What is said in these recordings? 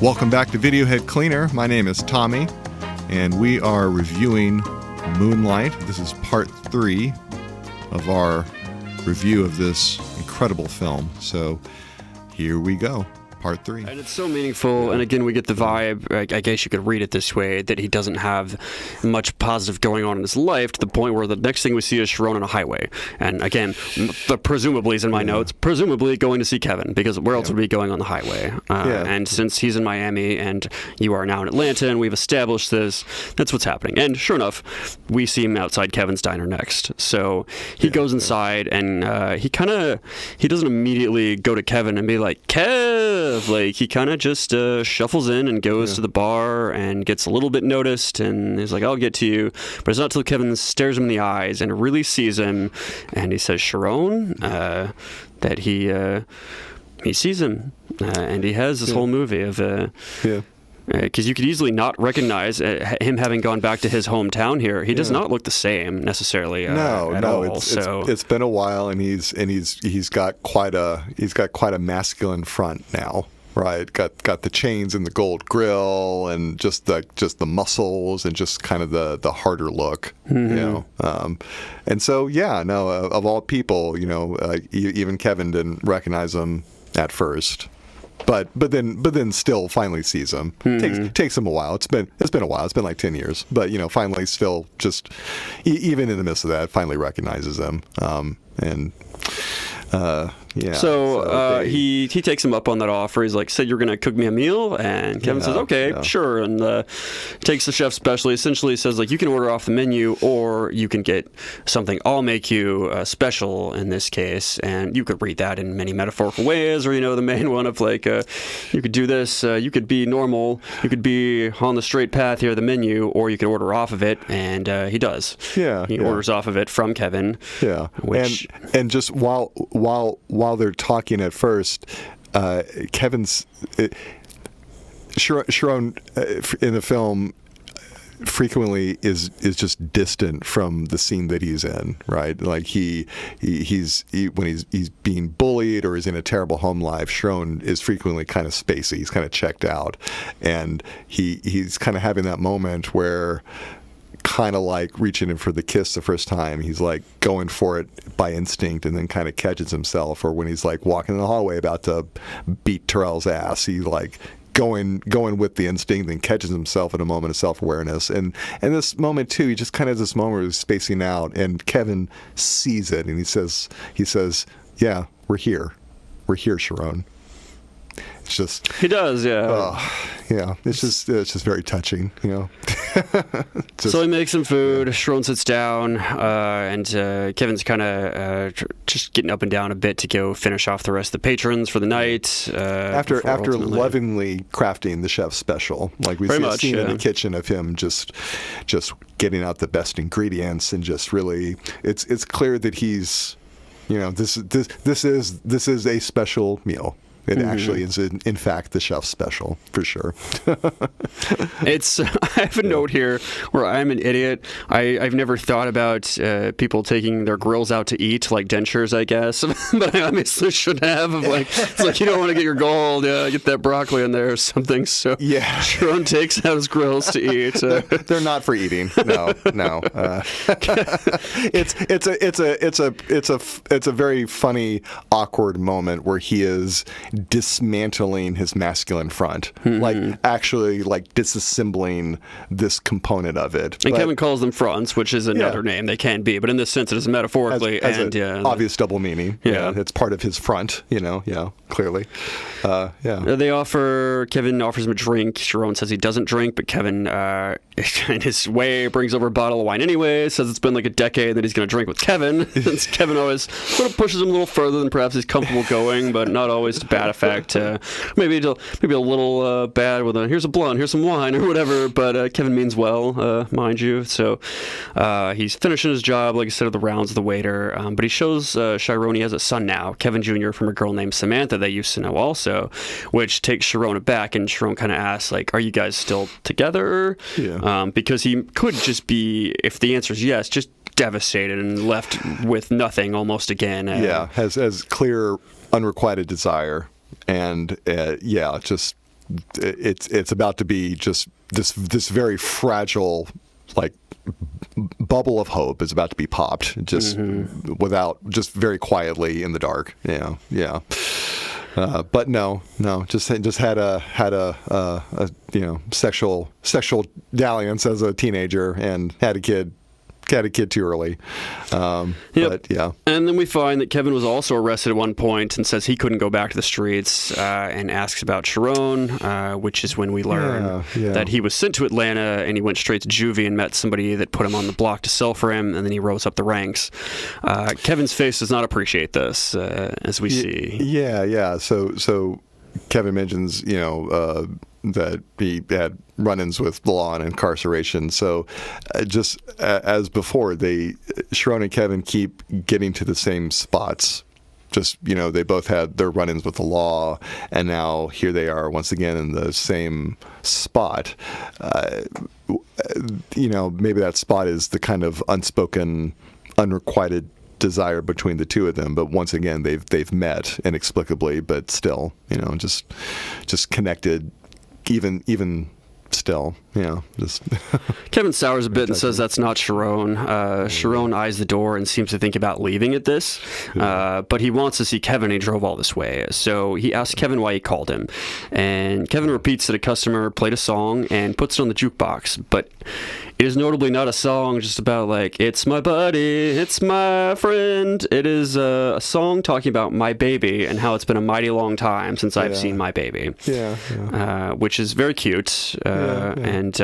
Welcome back to Videohead Cleaner. My name is Tommy, and we are reviewing Moonlight. This is part 3 of our review of this incredible film. So here we go. Part 3. And it's so meaningful, and again, we get the vibe, I guess you could read it this way, that he doesn't have much positive going on in his life, to the point where the next thing we see is Sharon on a highway. And again, the presumably is in my notes, presumably going to see Kevin, because where else would we be going on the highway? And since he's in Miami, and you are now in Atlanta, and we've established this, that's what's happening. And sure enough, we see him outside Kevin's diner next. So he goes inside, and he doesn't immediately go to Kevin and be like, Kev! Like, he kind of just shuffles in and goes to the bar and gets a little bit noticed, and he's like, I'll get to you. But it's not till Kevin stares him in the eyes and really sees him, and he says, Sharon, that he sees him, and he has this whole movie of because you could easily not recognize him having gone back to his hometown here. He does not look the same necessarily. At all. It's been a while, and he's got quite a masculine front now. Right, got the chains and the gold grill, and just the muscles, and just kind of the harder look, you know. And so of all people, even Kevin didn't recognize him at first. But then still finally sees him. Takes him a while. It's been a while. It's been like 10 years. But finally still just even in the midst of that, finally recognizes him. He takes him up on that offer. He's like, said you're going to cook me a meal? And Kevin says, okay, sure. And takes the chef special. He essentially says, like, you can order off the menu, or you can get something I'll make you special in this case. And you could read that in many metaphorical ways, or, the main one of, like, you could do this, you could be normal, you could be on the straight path here, the menu, or you could order off of it. And he does. He orders off of it from Kevin. Yeah. And just while they're talking at first, Sharon in the film frequently is just distant from the scene that he's in, right? Like he's when he's being bullied or is in a terrible home life, Sharon is frequently kind of spacey. He's kind of checked out, and he's kind of having that moment where, kind of like reaching in for the kiss the first time, he's like going for it by instinct, and then kind of catches himself. Or when he's like walking in the hallway about to beat Terrell's ass, he's like going with the instinct, and catches himself in a moment of self-awareness. And this moment too, he just kind of has this moment where he's spacing out, and Kevin sees it, and he says, yeah, we're here, Sharon. It's just, he does, it's just very touching, So he makes some food. Sharon sits down, and Kevin's kind of just getting up and down a bit to go finish off the rest of the patrons for the night. After lovingly crafting the chef's special, like we see a scene in the kitchen of him just getting out the best ingredients, and just really, it's clear that he's, this is a special meal. It actually is, in fact, the chef's special, for sure. I have a note here where I'm an idiot. I've never thought about people taking their grills out to eat, like dentures, I guess. But I obviously should have. It's like, you don't want to get your gold, get that broccoli in there or something. So Sharon takes out his grills to eat. They're not for eating. No. It's a very funny, awkward moment where he is dismantling his masculine front, like actually like disassembling this component of it. And Kevin calls them fronts, which is another name they can be, but in this sense it is metaphorically as an obvious double meaning. It's part of his front, clearly. Kevin offers him a drink. Sharon says he doesn't drink, but Kevin in his way brings over a bottle of wine anyway, says it's been like a decade that he's going to drink with Kevin. Since Kevin always sort of pushes him a little further than perhaps he's comfortable going, but not always to bad effect. Maybe a little bad with here's a blunt, here's some wine or whatever, but Kevin means well, mind you. So he's finishing his job, like I said, of the rounds of the waiter, but he shows Sharon he has a son now, Kevin Jr., from a girl named Samantha they used to know also, which takes Sharon aback, and Sharon kind of asks, like, are you guys still together? Because he could just be, if the answer is yes, just devastated and left with nothing almost again. Has clear unrequited desire, and just it's about to be just this very fragile, like, bubble of hope is about to be popped, just just very quietly in the dark. Yeah. But no, just had a sexual dalliance as a teenager and had a kid too early. But yeah. And then we find that Kevin was also arrested at one point and says he couldn't go back to the streets, and asks about Sharon, which is when we learn that he was sent to Atlanta and he went straight to juvie and met somebody that put him on the block to sell for him, and then he rose up the ranks. Kevin's face does not appreciate this, as we see. Yeah. So Kevin mentions, that he had run-ins with the law and incarceration. So just as before, Sharon and Kevin keep getting to the same spots. Just, they both had their run-ins with the law, and now here they are once again in the same spot. Maybe that spot is the kind of unspoken, unrequited desire between the two of them, but once again they've met inexplicably, but still, just connected, even still, just Kevin sours a bit and says that's not Sharon. Sharon eyes the door and seems to think about leaving at this, but he wants to see Kevin. He drove all this way, so he asks Kevin why he called him, and Kevin repeats that a customer played a song and puts it on the jukebox, but it is notably not a song just about, like, it's my buddy, it's my friend. It is a song talking about my baby and how it's been a mighty long time since I've seen my baby. Which is very cute. And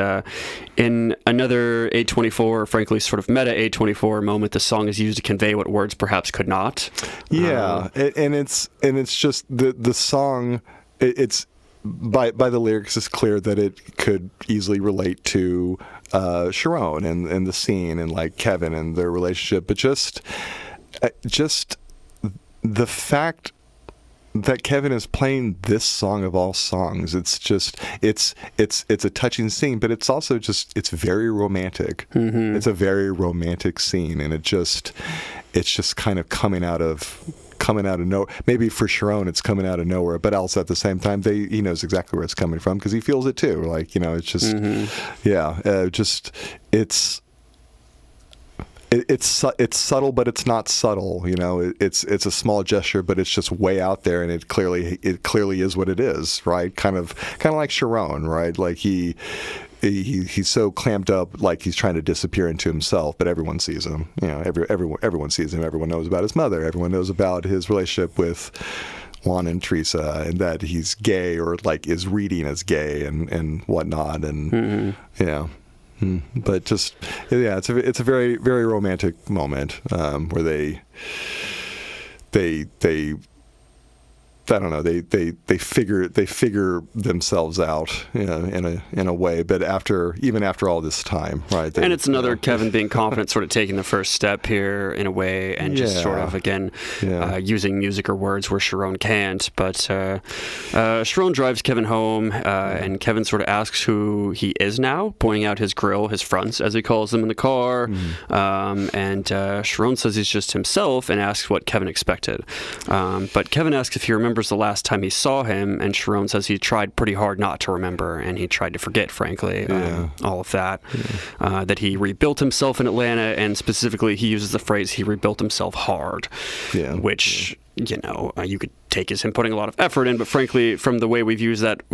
in another A24, frankly, sort of meta A24 moment, the song is used to convey what words perhaps could not. And it's just the song. It's by the lyrics, it's clear that it could easily relate to Sharon and the scene and, like, Kevin and their relationship, but just the fact that Kevin is playing this song of all songs, it's a touching scene, but it's also it's very romantic. It's a very romantic scene, and it's just kind of coming out of nowhere. Maybe for Sharon it's coming out of nowhere, but also at the same time he knows exactly where it's coming from because he feels it too. Like, it's just it's subtle, but it's not subtle. It's a small gesture, but it's just way out there, and it clearly is what it is, right? Kind of like Sharon, right? Like he's so clamped up, like he's trying to disappear into himself, but everyone sees him. Everyone sees him. Everyone knows about his mother. Everyone knows about his relationship with Juan and Teresa, and that he's gay, or like is reading as gay and whatnot, and but just it's a very, very romantic moment where they I don't know, they figure themselves out in a way, but even after all this time, right? And it's another Kevin being confident, sort of taking the first step here in a way, and just sort of again using music or words where Sharon can't. But Sharon drives Kevin home, and Kevin sort of asks who he is now, pointing out his grill, his fronts, as he calls them in the car. And Sharon says he's just himself, and asks what Kevin expected. But Kevin asks if he remembers the last time he saw him, and Sharon says he tried pretty hard not to remember, and he tried to forget, frankly, all of that. That he rebuilt himself in Atlanta, and specifically he uses the phrase he rebuilt himself hard, which you could take as him putting a lot of effort in, but frankly, from the way we've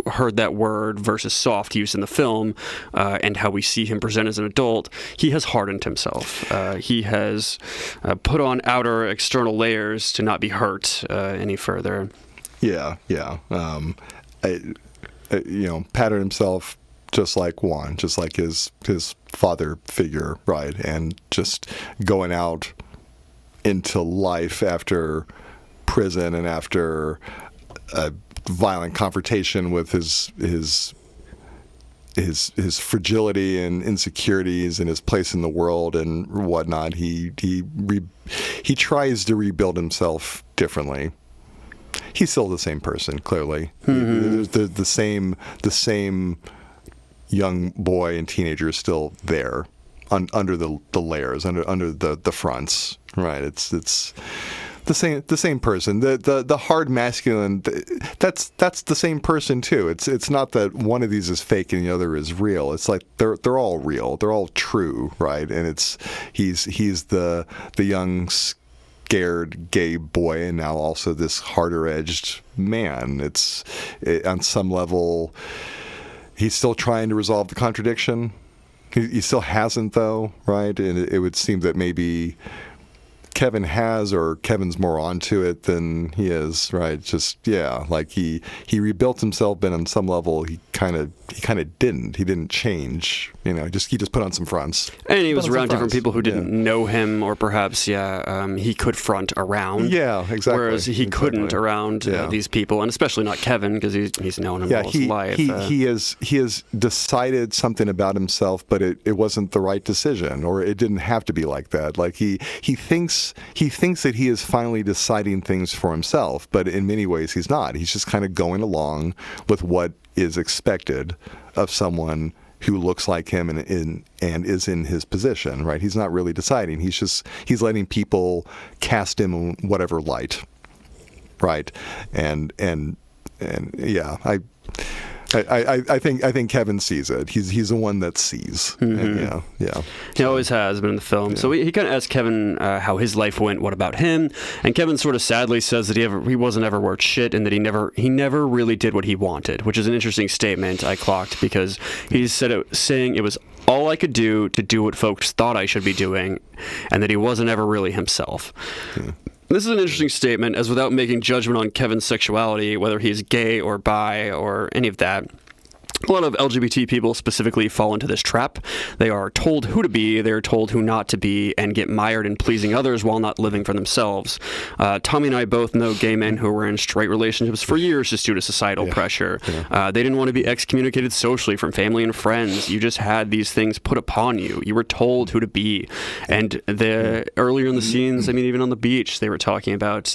heard that word versus soft used in the film, and how we see him present as an adult, he has hardened himself. He has put on outer external layers to not be hurt any further. Patterned himself just like Juan, just like his father figure, right? And just going out into life after prison and after a violent confrontation with his fragility and insecurities and his place in the world and whatnot. He tries to rebuild himself differently. He's still the same person, clearly. The same young boy and teenager is still there, under the layers, under the fronts, right? It's the same person. The hard masculine. That's the same person too. It's not that one of these is fake and the other is real. It's like they're all real. They're all true, right? And he's the young, scared gay boy, and now also this harder edged man. On some level, he's still trying to resolve the contradiction. He still hasn't, though, right? And it would seem that maybe Kevin has, or Kevin's more onto it than he is, right? Just, yeah, like he rebuilt himself, but on some level he kind of didn't. He didn't change, he just put on some fronts. And he was around different people who didn't know him, or perhaps, he could front around. Yeah, exactly. Whereas he couldn't around these people, and especially not Kevin, because he's known him all his life. He has decided something about himself, but it wasn't the right decision, or it didn't have to be like that. Like he thinks that he is finally deciding things for himself, but in many ways he's not. He's just kind of going along with what is expected of someone who looks like him and is in his position, right? He's not really deciding. He's letting people cast him in whatever light, right? And yeah, I think Kevin sees it. He's the one that sees. Mm-hmm. Yeah. He always has been in the film. Yeah. So he kind of asked Kevin how his life went. What about him? And Kevin sort of sadly says that he wasn't ever worth shit, and that he never really did what he wanted, which is an interesting statement I clocked, because he saying it was all I could do to do what folks thought I should be doing, and that he wasn't ever really himself. Yeah. This is an interesting statement, as without making judgment on Kevin's sexuality, whether he's gay or bi or any of that, a lot of LGBT people specifically fall into this trap. They are told who to be, they're told who not to be, and get mired in pleasing others while not living for themselves. Tommy and I both know gay men who were in straight relationships for years just due to societal pressure. Yeah. They didn't want to be excommunicated socially from family and friends. You just had these things put upon you. You were told who to be. And earlier in the scenes, I mean, even on the beach, they were talking about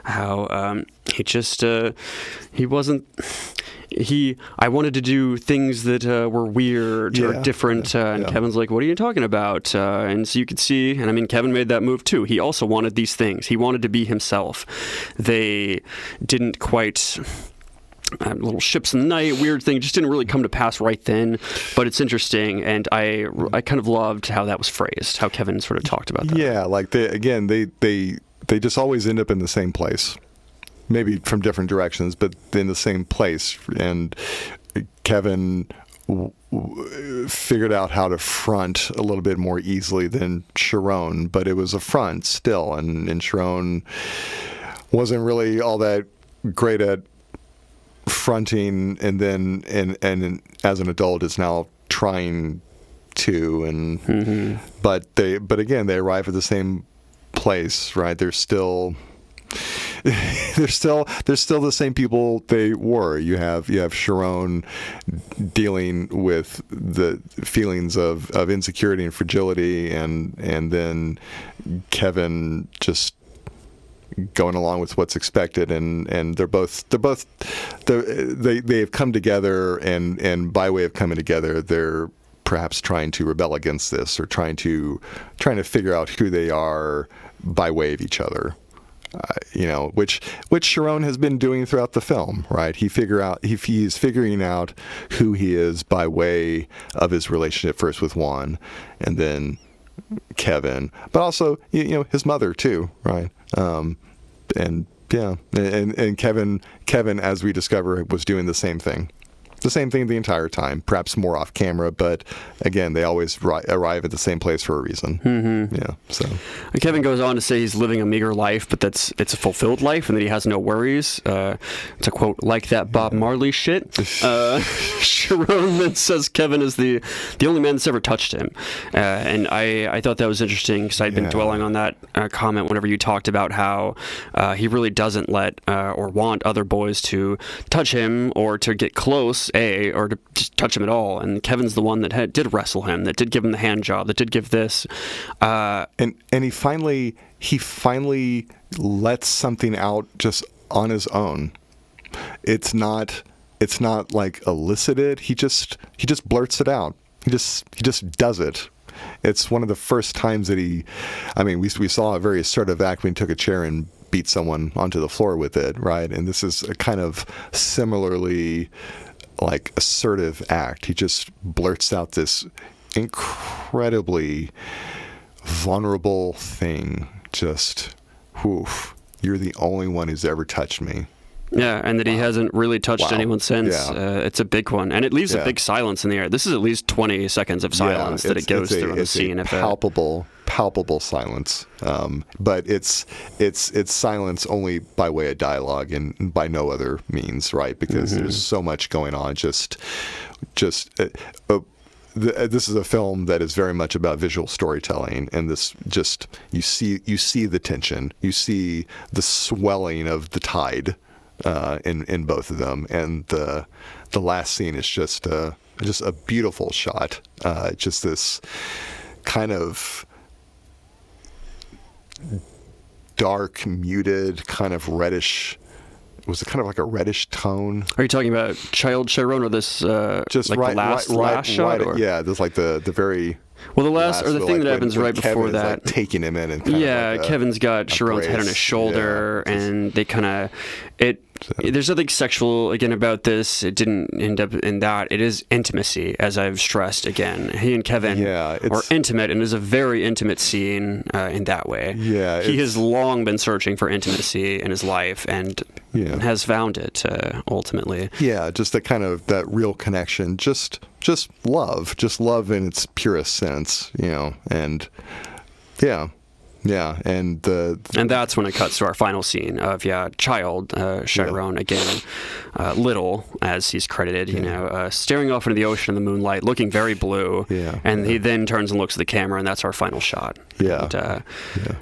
how he wasn't... I wanted to do things that were weird or different, and Kevin's like, what are you talking about? And so you could see, and I mean, Kevin made that move too. He also wanted these things. He wanted to be himself. They didn't quite... little ships in the night, weird thing, just didn't really come to pass right then, but it's interesting, and I kind of loved how that was phrased, how Kevin sort of talked about that. Yeah, like they just always end up in the same place. Maybe from different directions, but in the same place. And Kevin figured out how to front a little bit more easily than Sharon, but it was a front still. And Sharon wasn't really all that great at fronting, and then and as an adult is now trying to. And but again, they arrive at the same place, right? They're still the same people they were. You have Sharon dealing with the feelings of insecurity and fragility, and then Kevin just going along with what's expected, and they have come together, and by way of coming together, they're perhaps trying to rebel against this, or trying to figure out who they are by way of each other. Which Sharon has been doing throughout the film, right? He's figuring out who he is by way of his relationship first with Juan, and then Kevin, but also his mother too, right? And Kevin, as we discover, was doing the same thing the entire time, perhaps more off camera, but again, they always arrive at the same place for a reason. Mm-hmm. Yeah. So Kevin goes on to say he's living a meager life, but it's a fulfilled life, and that he has no worries. To quote, like that Bob Marley shit. Sharon then says Kevin is the only man that's ever touched him, and I thought that was interesting, because I'd been dwelling on that comment whenever you talked about how he really doesn't let or want other boys to touch him or to get close. Or to just touch him at all, and Kevin's the one that did wrestle him, that did give him the hand job, that did give this, and he finally lets something out just on his own. It's not like elicited. He just blurts it out. He just does it, it's one of the first times that we saw a very assertive act when he took a chair and beat someone onto the floor with it, right? And this is a kind of similarly like assertive act. He just blurts out this incredibly vulnerable thing, just, woof, you're the only one who's ever touched me. Yeah, and that he hasn't really touched anyone since. Yeah. It's a big one. And it leaves a big silence in the air. This is at least 20 seconds of silence that it goes through in the scene. It's palpable silence. But it's silence only by way of dialogue and by no other means, right? Because there's so much going on. This is a film that is very much about visual storytelling, and this just you see the tension, you see the swelling of the tide in both of them, and the last scene is just a beautiful shot. Just this kind of dark, muted, kind of reddish. Was it kind of like a reddish tone? Are you talking about Child Chiron or this just like right, the last shot? Or? Yeah, there's like the very. Well, the thing that happens right before Kevin that. Is like taking him in and Kevin's got Chiron's head on his shoulder, and they kind of there's nothing sexual again about this. It didn't end up in that. It is intimacy, as I've stressed again. He and Kevin are intimate, and it is a very intimate scene in that way. Yeah, he has long been searching for intimacy in his life, and has found it ultimately. Yeah, just that real connection, just love in its purest sense, and and that's when it cuts to our final scene of Child Chiron again, little as he's credited, staring off into the ocean in the moonlight, looking very blue, and he then turns and looks at the camera, and that's our final shot. And,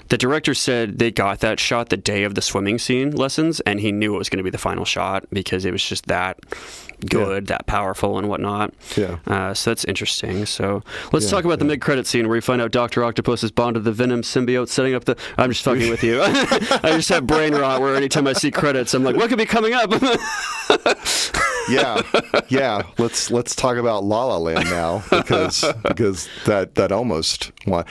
the director said they got that shot the day of the swimming scene lessons, and he knew it was going to be the final shot because it was just that good, that powerful, and whatnot. So that's interesting. So let's talk about the mid-credit scene where we find out Dr. Octopus is bonded to the Venom symbiote, setting up the. I'm just fucking with you. I just have brain rot where anytime I see credits, I'm like, what could be coming up? Let's talk about La La Land now because that almost. We're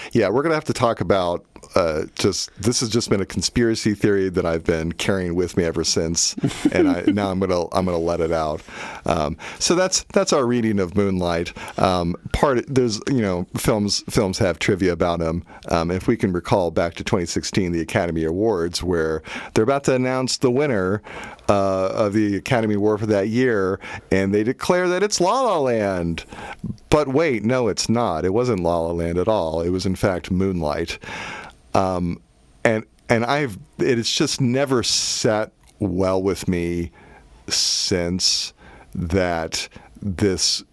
gonna have to talk about. This has just been a conspiracy theory that I've been carrying with me ever since, and now I'm gonna let it out. So that's our reading of Moonlight. There's films have trivia about them. If we can recall back to 2016, the Academy Awards, where they're about to announce the winner of the Academy Award for that year, and they declare that it's La La Land. But wait, no, it's not. It wasn't La La Land at all. It was in fact Moonlight. It's just never sat well with me since that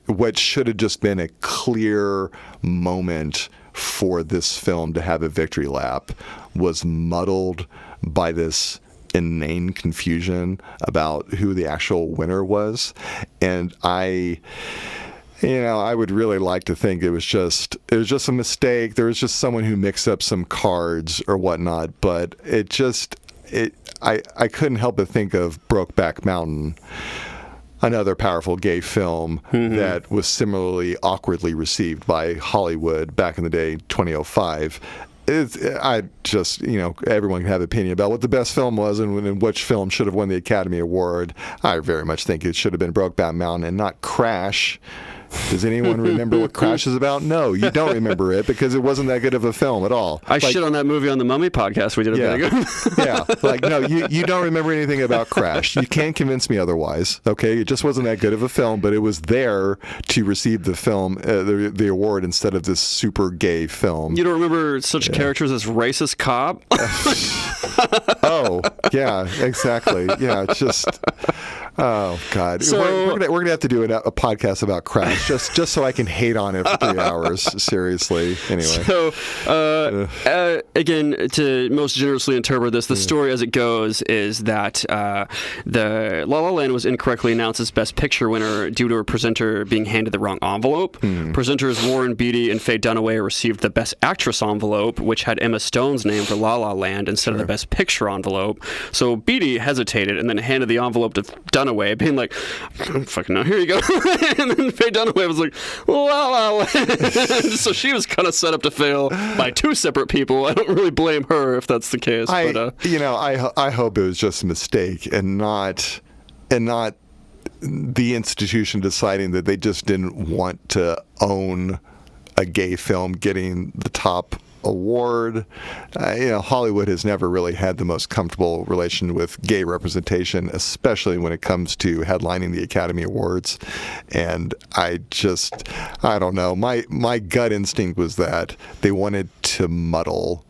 what should have just been a clear moment for this film to have a victory lap was muddled by this inane confusion about who the actual winner was. And I would really like to think it was just a mistake. There was just someone who mixed up some cards or whatnot, but I couldn't help but think of Brokeback Mountain, another powerful gay film that was similarly awkwardly received by Hollywood back in the day, 2005. Everyone can have an opinion about what the best film was and which film should have won the Academy Award. I very much think it should have been Brokeback Mountain and not Crash. Does anyone remember what Crash is about? No, you don't remember it because it wasn't that good of a film at all. I shit on that movie on the Mummy podcast we did a bit ago. No, you don't remember anything about Crash. You can't convince me otherwise. Okay, it just wasn't that good of a film, but it was there to receive the film, the award instead of this super gay film. You don't remember such characters as Racist Cop? Oh, yeah, exactly. Yeah, just. Oh God! So, we're gonna have to do a podcast about Crash just so I can hate on it for 3 hours. Seriously. Anyway. So again, to most generously interpret this, the story as it goes is that the La La Land was incorrectly announced as Best Picture winner due to a presenter being handed the wrong envelope. Presenters Warren Beatty and Faye Dunaway received the Best Actress envelope, which had Emma Stone's name for La La Land instead of the Best Picture envelope. So Beatty hesitated and then handed the envelope to Dunaway, Dunaway, being like, I don't fucking know, here you go. And then Faye Dunaway was like, La La Land. So she was kind of set up to fail by two separate people. I don't really blame her if that's the case. I hope it was just a mistake and not the institution deciding that they just didn't want to own a gay film getting the top award. Hollywood has never really had the most comfortable relation with gay representation, especially when it comes to headlining the Academy Awards. And I don't know. My gut instinct was that they wanted to muddle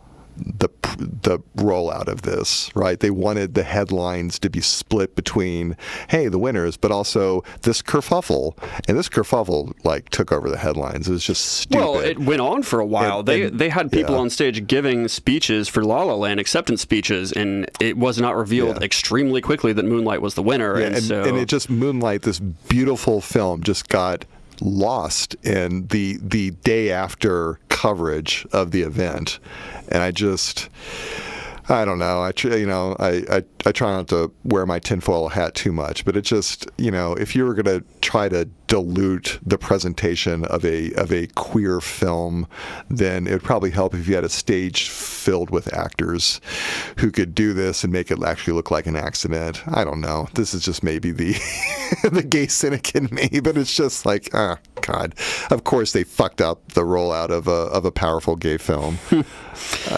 the rollout of this, right? They wanted the headlines to be split between, hey, the winners, but also this kerfuffle. And this kerfuffle took over the headlines. It was just stupid. Well, it went on for a while. They had people on stage giving speeches for La La Land, acceptance speeches, and it was not revealed extremely quickly that Moonlight was the winner. Yeah, and it just, Moonlight, this beautiful film, just got lost in the day after coverage of the event. And I don't know. I try not to wear my tinfoil hat too much, but it just, if you were going to try to dilute the presentation of a queer film, then it would probably help if you had a stage filled with actors who could do this and make it actually look like an accident. I don't know. This is just maybe the the gay cynic in me, but it's just like, God. Of course, they fucked up the rollout of a powerful gay film,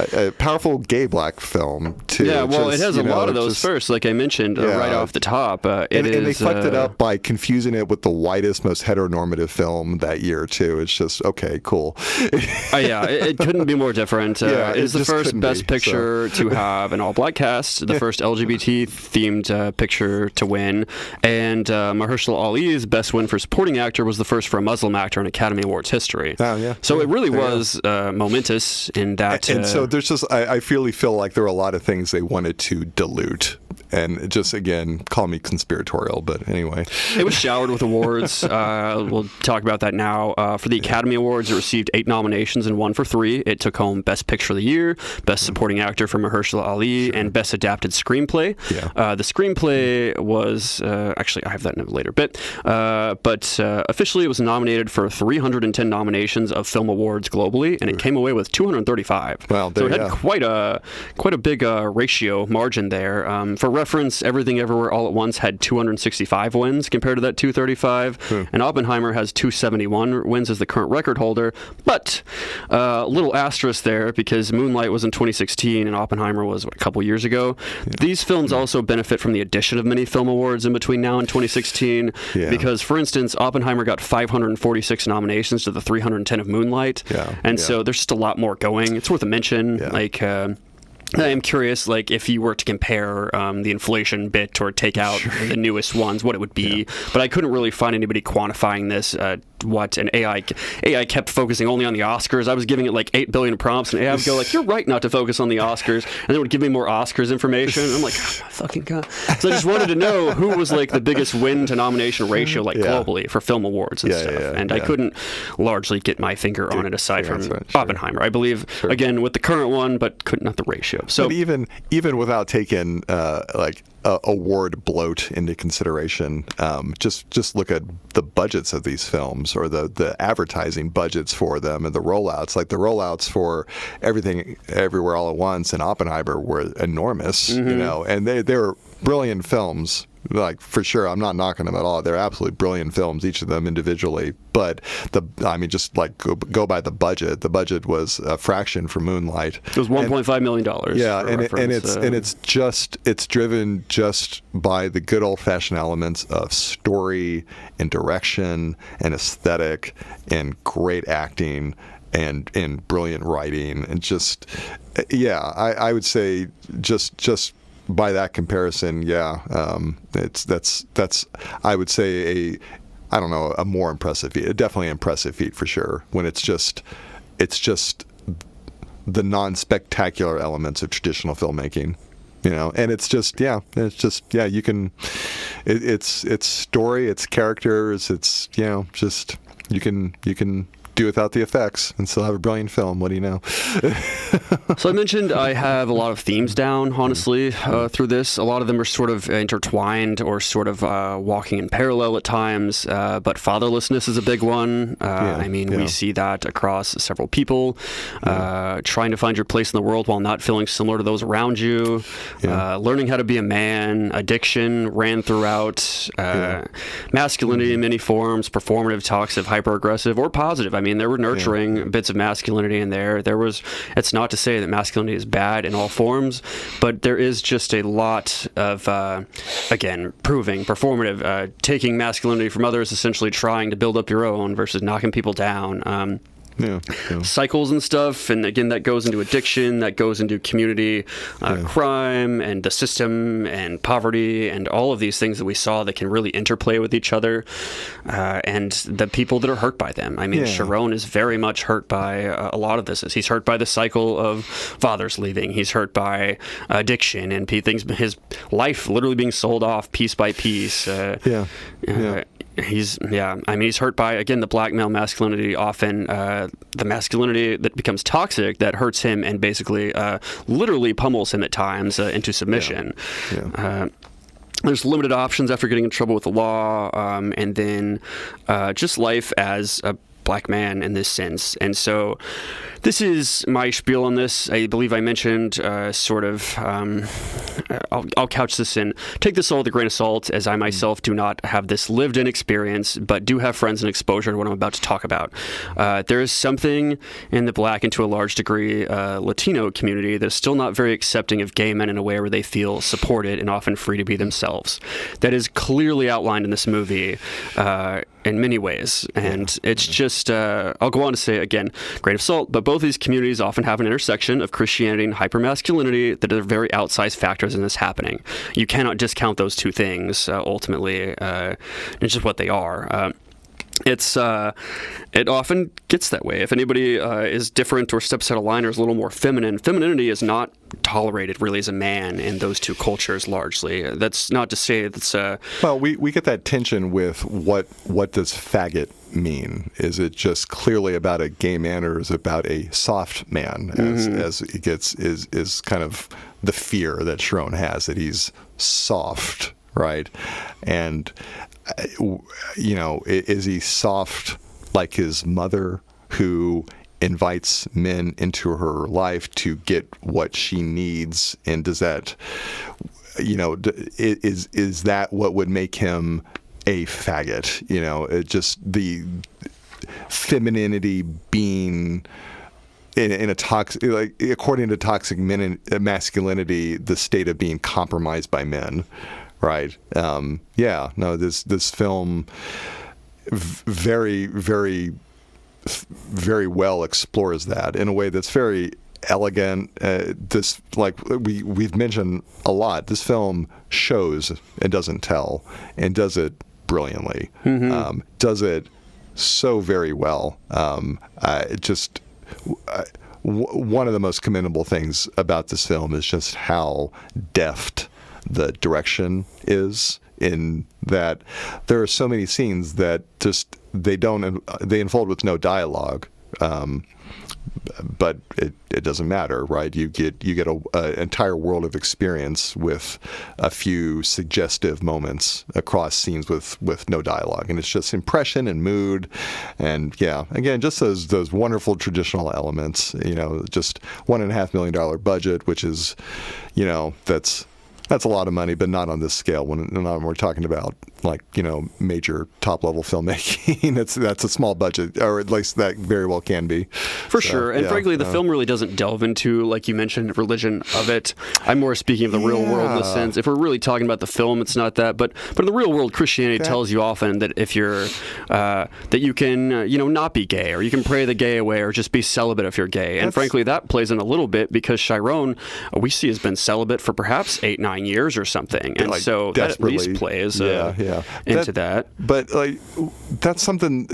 a powerful gay black film too. Yeah, well, it has a lot of those first, like I mentioned, right off the top. And they fucked it up by confusing it with the whitest, most heteronormative film that year too. It's just, okay, cool. It couldn't be more different. It is the first Best Picture to have an all-black cast, the first LGBT-themed picture to win, and Mahershala Ali's best win for supporting actor was the first for a Muslim actor in Academy Awards history. Oh, yeah. So it really was momentous in that. And so there's just, I really feel like there were a lot of things they wanted to dilute. And just, again, call me conspiratorial, but anyway. It was showered with awards. We'll talk about that now. For the Academy Awards, it received 8 nominations and won for 3. It took home Best Picture of the Year, Best Supporting Actor for Mahershala Ali, and Best Adapted Screenplay. Yeah. The screenplay was, actually, I have that in a later bit, but officially it was nominated for 310 nominations of film awards globally, and it came away with 235. Well, so it had quite a big ratio margin there. For reference, Everything Everywhere All at Once had 265 wins compared to that 235, and Oppenheimer has 271 wins as the current record holder. But a little asterisk there, because Moonlight was in 2016 and Oppenheimer was a couple years ago. Yeah. These films also benefit from the addition of many film awards in between now and 2016, because, for instance, Oppenheimer got 546 nominations to the 310 of Moonlight, so there's just a lot more going. It's worth a mention. I am curious, if you were to compare the inflation bit or take out the newest ones, what it would be. But I couldn't really find anybody quantifying this. And AI kept focusing only on the Oscars. I was giving it 8 billion prompts, and AI would go you're right not to focus on the Oscars, and it would give me more Oscars information. And I'm like, oh my fucking God. So I just wanted to know who was the biggest win to nomination ratio globally for film awards and stuff. And I couldn't largely get my finger on it aside from Oppenheimer. I believe, again, with the current one, but not the ratio. So but even without taking award bloat into consideration, just look at the budgets of these films, or the advertising budgets for them, and the rollouts. The rollouts for Everything Everywhere All at Once and Oppenheimer were enormous, and they were brilliant films. For sure, I'm not knocking them at all. They're absolutely brilliant films, each of them individually. But go by the budget. The budget was a fraction for Moonlight. It was $1.5 million. Yeah, it's driven just by the good old-fashioned elements of story and direction and aesthetic and great acting and brilliant writing, and I would say just by that comparison, that's I would say a more impressive feat, definitely an impressive feat for sure, when it's just the non-spectacular elements of traditional filmmaking, and it's story, it's characters, it's you can do without the effects and still have a brilliant film. What do you know? So I mentioned I have a lot of themes down, honestly, through this. A lot of them are sort of intertwined or sort of walking in parallel at times, but fatherlessness is a big one. We see that across several people. Trying to find your place in the world while not feeling similar to those around you. Learning how to be a man. Addiction ran throughout. Masculinity in many forms, performative, toxic, hyper-aggressive, or positive. I mean, there were nurturing bits of masculinity in there. It's not to say that masculinity is bad in all forms, but there is just a lot of, again, proving, performative, taking masculinity from others, essentially trying to build up your own versus knocking people down. Cycles and stuff, and again, that goes into addiction, that goes into community crime and the system and poverty and all of these things that we saw that can really interplay with each other, and the people that are hurt by them. I mean, Sharon is very much hurt by a lot of this. He's hurt by the cycle of fathers leaving. He's hurt by addiction and his life literally being sold off piece by piece. He's hurt by, again, the black male masculinity, often the masculinity that becomes toxic, that hurts him and basically literally pummels him at times into submission. There's limited options after getting in trouble with the law, and then just life as a black man in this sense. And so this is my spiel on this. I believe I mentioned I'll couch this in, take this all with a grain of salt, as I myself do not have this lived-in experience, but do have friends and exposure to what I'm about to talk about. There is something in the black and to a large degree Latino community that is still not very accepting of gay men in a way where they feel supported and often free to be themselves. That is clearly outlined in this movie in many ways. And it's just, I'll go on to say, again, grain of salt, but both these communities often have an intersection of Christianity and hypermasculinity that are very outsized factors in this happening. You cannot discount those two things, ultimately. It's just what they are. It often gets that way. If anybody is different or steps out of line or is a little more feminine, femininity is not tolerated really as a man in those two cultures largely. That's not to say that's... Well, we get that tension with what does faggot mean? Is it just clearly about a gay man, or is it about a soft man, as it gets is kind of the fear that Sharon has, that he's soft, right? And is he soft like his mother, who invites men into her life to get what she needs? And does that, is that what would make him a faggot? It just the femininity being in a toxic, like according to toxic masculinity, the state of being compromised by men. Right. This film very, very, very well explores that in a way that's very elegant. We've mentioned a lot, this film shows and doesn't tell, and does it brilliantly. Does it so very well. One of the most commendable things about this film is just how deft the direction is, in that there are so many scenes that just they unfold with no dialogue, but it doesn't matter, right? You get an entire world of experience with a few suggestive moments across scenes with no dialogue, and it's just impression and mood, and again, just those wonderful traditional elements. Just $1.5 million budget, which is, that's a lot of money, but not on this scale. When we're talking about major top-level filmmaking, that's a small budget, or at least that very well can be. For sure. And frankly, the film really doesn't delve into, like you mentioned, religion of it. I'm more speaking of the real world in the sense. If we're really talking about the film, it's not that. But in the real world, Christianity tells you often that if you're that you can not be gay, or you can pray the gay away, or just be celibate if you're gay. And frankly, that plays in a little bit, because Chiron, we see, has been celibate for perhaps 8-9 years or something, and so that at least plays into that. But that's something,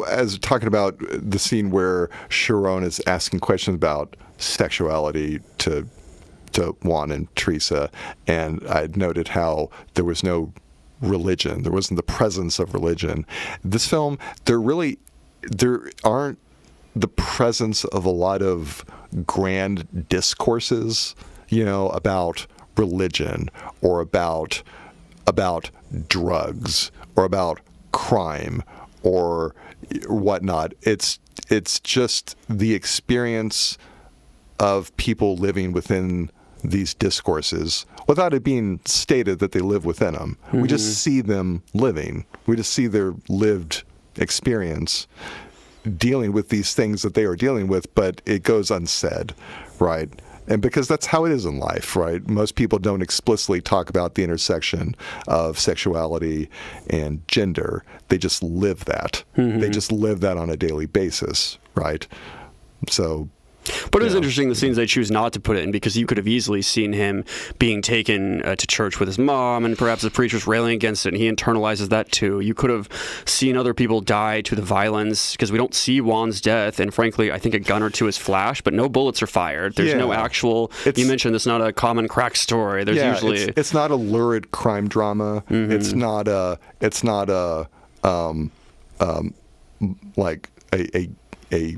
as talking about the scene where Sharon is asking questions about sexuality to Juan and Teresa, and I noted how there was no religion, there wasn't the presence of religion. This film, there really there aren't the presence of a lot of grand discourses, about religion or about drugs or about crime or whatnot. It's just the experience of people living within these discourses without it being stated that they live within them. Mm-hmm. We just see them living. We just see their lived experience dealing with these things that they are dealing with, but it goes unsaid, right? And because that's how it is in life, right? Most people don't explicitly talk about the intersection of sexuality and gender. They just live that. Mm-hmm. They just live that on a daily basis, right? So... But it is interesting the scenes they choose not to put it in, because you could have easily seen him being taken to church with his mom, and perhaps the preacher's railing against it, and he internalizes that too. You could have seen other people die to the violence, because we don't see Juan's death, and frankly, I think a gun or two is flashed, but no bullets are fired. There's no actual... You mentioned it's not a common crack story. There's usually... It's not a lurid crime drama. Mm-hmm. It's not a like a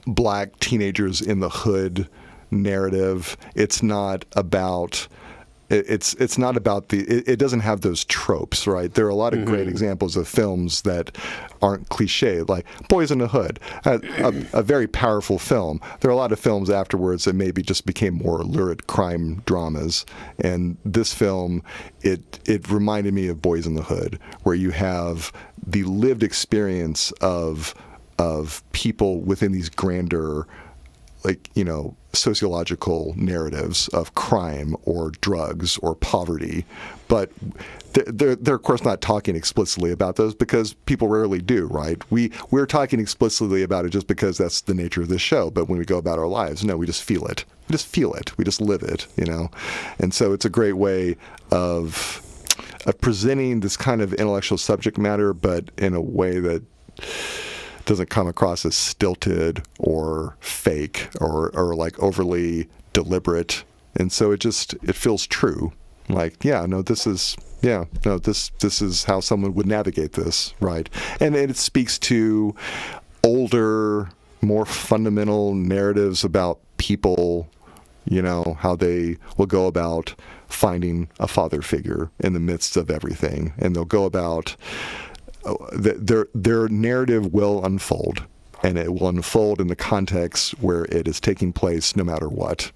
black teenagers in the hood narrative. It's not about it doesn't have those tropes, right? There are a lot of great examples of films that aren't cliche, like Boys in the Hood, a very powerful film. There are a lot of films afterwards that maybe just became more lurid crime dramas, and this film, it reminded me of Boys in the Hood, where you have the lived experience of people within these grander, sociological narratives of crime or drugs or poverty. But they're of course not talking explicitly about those, because people rarely do, right? We're talking explicitly about it just because that's the nature of this show. But when we go about our lives, no, we just feel it. We just feel it. We just live it, And so it's a great way of presenting this kind of intellectual subject matter, but in a way that doesn't come across as stilted or fake or like overly deliberate. And so it feels true. Like, this is how someone would navigate this, right? And it speaks to older, more fundamental narratives about people, how they will go about finding a father figure in the midst of everything. And they'll go about... Their narrative will unfold, and it will unfold in the context where it is taking place no matter what.